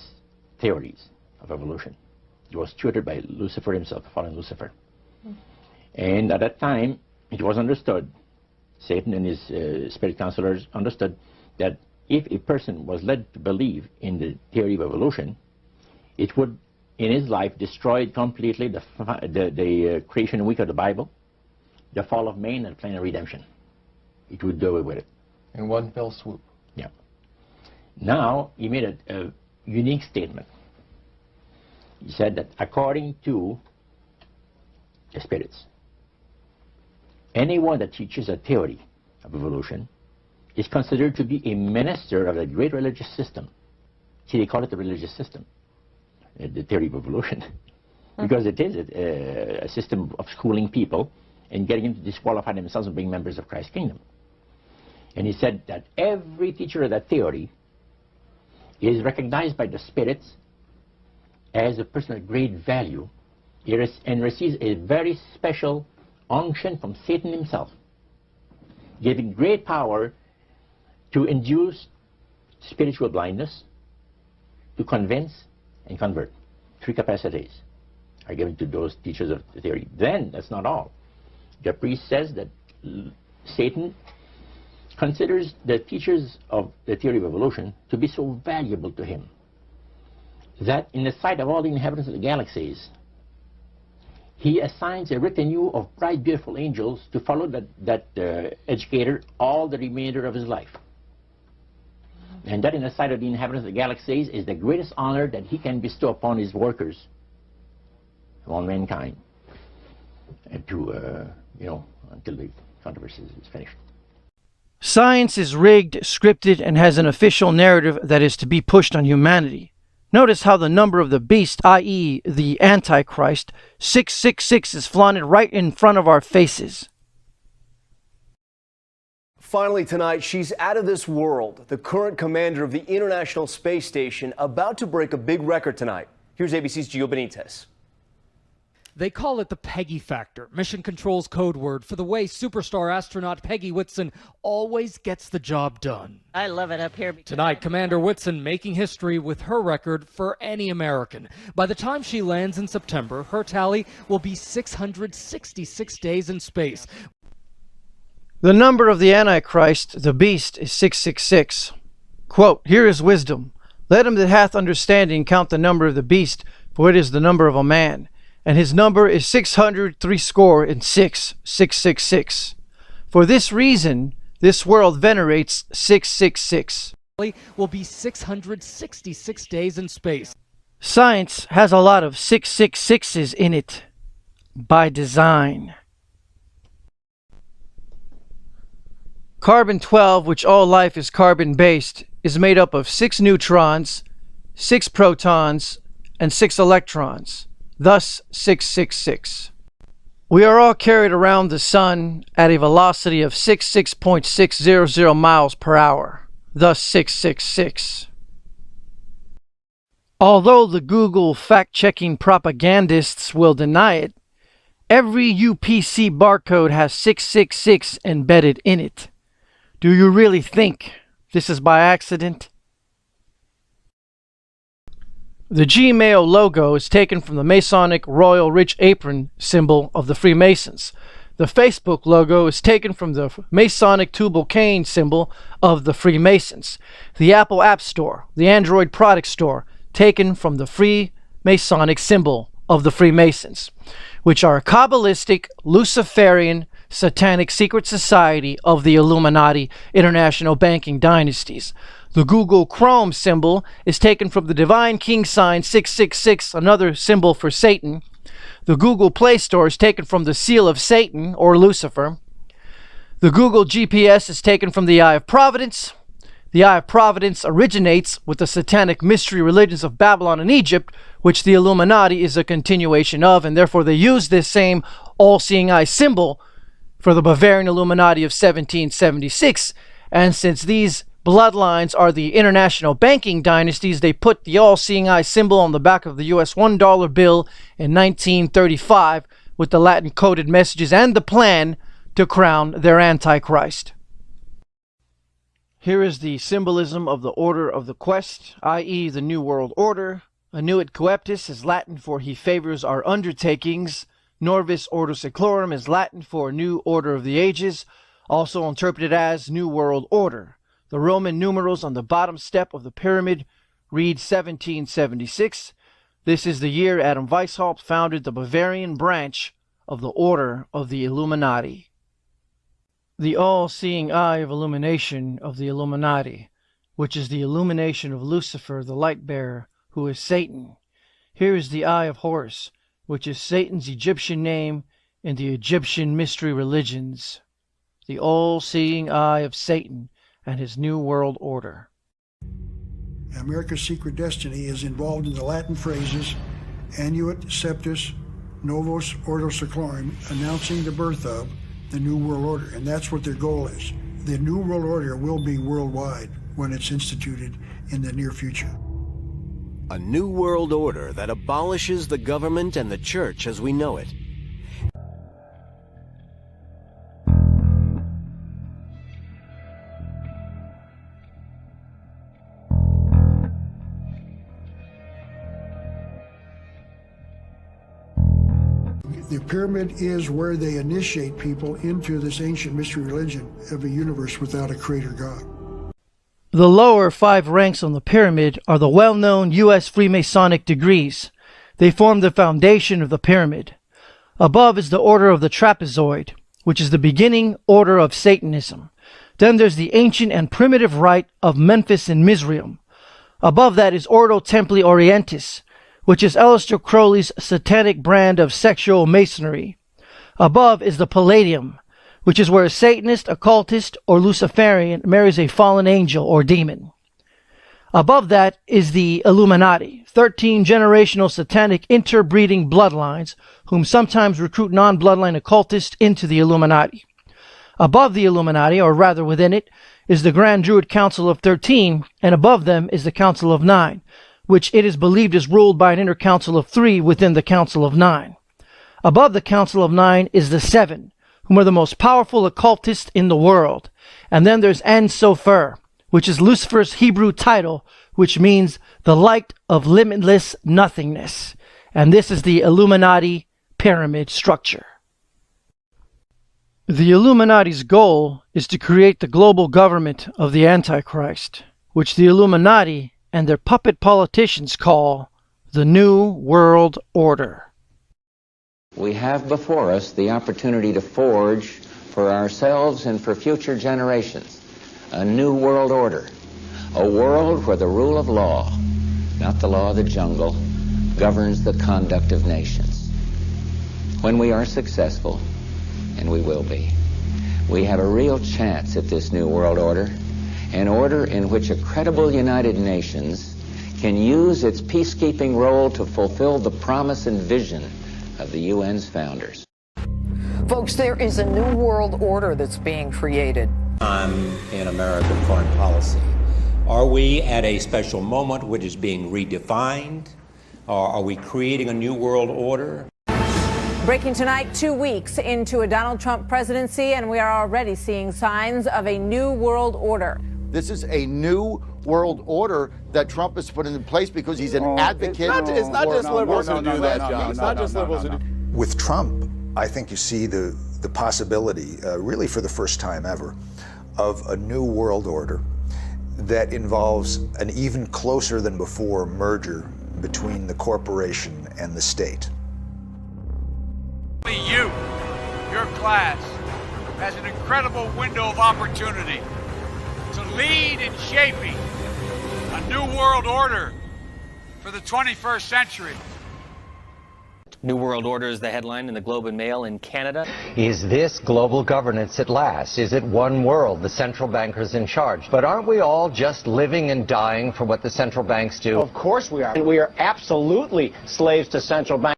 theories of evolution. He was tutored by Lucifer himself, fallen Lucifer. And at that time, it was understood, Satan and his spirit counselors understood, that if a person was led to believe in the theory of evolution, it would, in his life, destroy completely the creation week of the Bible, the fall of man, and the plan of redemption. It would do away with it. In one fell swoop. Yeah. Now, he made a unique statement. He said that according to the spirits, anyone that teaches a theory of evolution is considered to be a minister of the great religious system. See, they call it the religious system, the theory of evolution, because it is a system of schooling people and getting them to disqualify themselves from being members of Christ's kingdom. And he said that every teacher of that theory is recognized by the spirits as a person of great value and receives a very special unction from Satan himself, giving great power to induce spiritual blindness, to convince and convert. 3 capacities are given to those teachers of the theory. Then, that's not all. The priest says that Satan considers the teachers of the theory of evolution to be so valuable to him that in the sight of all the inhabitants of the galaxies, he assigns a retinue of bright, beautiful angels to follow that educator all the remainder of his life. And that in the sight of the inhabitants of the galaxies is the greatest honor that he can bestow upon his workers, on mankind, and to, until the controversy is finished. Science is rigged, scripted, and has an official narrative that is to be pushed on humanity. Notice how the number of the beast, i.e. the Antichrist, 666, is flaunted right in front of our faces. Finally tonight, she's out of this world. The current commander of the International Space Station about to break a big record tonight. Here's ABC's Gio Benitez. They call it the Peggy Factor, Mission Control's code word for the way superstar astronaut Peggy Whitson always gets the job done. I love it up here. Tonight, Commander Whitson making history with her record for any American. By the time she lands in September, her tally will be 666 days in space. The number of the Antichrist, the beast, is 666. Quote, "Here is wisdom. Let him that hath understanding count the number of the beast, for it is the number of a man. And his number is 666, 666. For this reason, this world venerates 666. Will be 666 days in space. Science has a lot of 666s in it, by design. Carbon-12, which all life is carbon-based, is made up of 6 neutrons, 6 protons, and 6 electrons. Thus 666. We are all carried around the sun at a velocity of 66.600 miles per hour. Thus 666. Although the Google fact-checking propagandists will deny it, every UPC barcode has 666 embedded in it. Do you really think this is by accident? The Gmail logo is taken from the Masonic Royal Rich Apron symbol of the Freemasons. The Facebook logo is taken from the Masonic Tubal Cain symbol of the Freemasons. The Apple App Store, the Android Product Store, taken from the Freemasonic symbol of the Freemasons, which are a Kabbalistic, Luciferian, satanic secret society of the Illuminati international banking dynasties. The Google Chrome symbol is taken from the Divine King sign 666, another symbol for Satan. The Google Play Store is taken from the seal of Satan, or Lucifer. The Google GPS is taken from the Eye of Providence. The Eye of Providence originates with the satanic mystery religions of Babylon and Egypt, which the Illuminati is a continuation of, and therefore they use this same all-seeing eye symbol for the Bavarian Illuminati of 1776. And since these bloodlines are the international banking dynasties, they put the all-seeing eye symbol on the back of the US $1 bill in 1935 with the Latin coded messages and the plan to crown their Antichrist. Here is the symbolism of the Order of the Quest, i.e. the New World Order. Annuit coeptis is Latin for he favors our undertakings. Norvis Ordo Seclorum is Latin for New Order of the Ages, also interpreted as New World Order. The Roman numerals on the bottom step of the pyramid read 1776. This is the year Adam Weishaupt founded the Bavarian branch of the Order of the Illuminati. The all-seeing eye of illumination of the Illuminati, which is the illumination of Lucifer, the light-bearer, who is Satan. Here is the Eye of Horus, which is Satan's Egyptian name in the Egyptian mystery religions. The all-seeing eye of Satan and his New World Order. America's secret destiny is involved in the Latin phrases Annuit Septis Novos Ordo Seclorum, announcing the birth of the New World Order, and that's what their goal is. The New World Order will be worldwide when it's instituted in the near future. A new world order that abolishes the government and the church as we know it. The pyramid is where they initiate people into this ancient mystery religion of a universe without a creator God. The lower 5 ranks on the pyramid are the well-known U.S. Freemasonic degrees. They form the foundation of the pyramid. Above is the Order of the Trapezoid, which is the beginning order of Satanism. Then there's the ancient and primitive rite of Memphis and Mizraim. Above that is Ordo Templi Orientis, which is Aleister Crowley's satanic brand of sexual masonry. Above is the Palladium, which is where a Satanist, occultist, or Luciferian marries a fallen angel or demon. Above that is the Illuminati, 13 generational satanic interbreeding bloodlines, whom sometimes recruit non-bloodline occultists into the Illuminati. Above the Illuminati, or rather within it, is the Grand Druid Council of 13, and above them is the Council of 9, which it is believed is ruled by an inner Council of 3 within the Council of 9. Above the Council of 9 is the 7, whom are the most powerful occultists in the world. And then there's An Sofer, which is Lucifer's Hebrew title, which means the light of limitless nothingness. And this is the Illuminati pyramid structure. The Illuminati's goal is to create the global government of the Antichrist, which the Illuminati and their puppet politicians call the New World Order. We have before us the opportunity to forge for ourselves and for future generations a new world order, a world where the rule of law, not the law of the jungle, governs the conduct of nations. When we are successful, and we will be, we have a real chance at this new world order, an order in which a credible United Nations can use its peacekeeping role to fulfill the promise and vision of the UN's founders. Folks, there is a new world order that's being created. In American foreign policy. Are we at a special moment which is being redefined? Or are we creating a new world order? Breaking tonight, 2 weeks into a Donald Trump presidency, and we are already seeing signs of a new world order. This is a new world order that Trump has put in place because he's an advocate. It's not just liberals who do that, John. It's not just liberals who do. With Trump, I think you see the possibility, really for the first time ever, of a new world order that involves an even closer than before merger between the corporation and the state. You, your class, has an incredible window of opportunity to lead in shaping a new world order for the 21st century. New World Order is the headline in the Globe and Mail in Canada. Is this global governance at last? Is it one world, the central bankers in charge? But aren't we all just living and dying for what the central banks do? Of course we are. And we are absolutely slaves to central banks.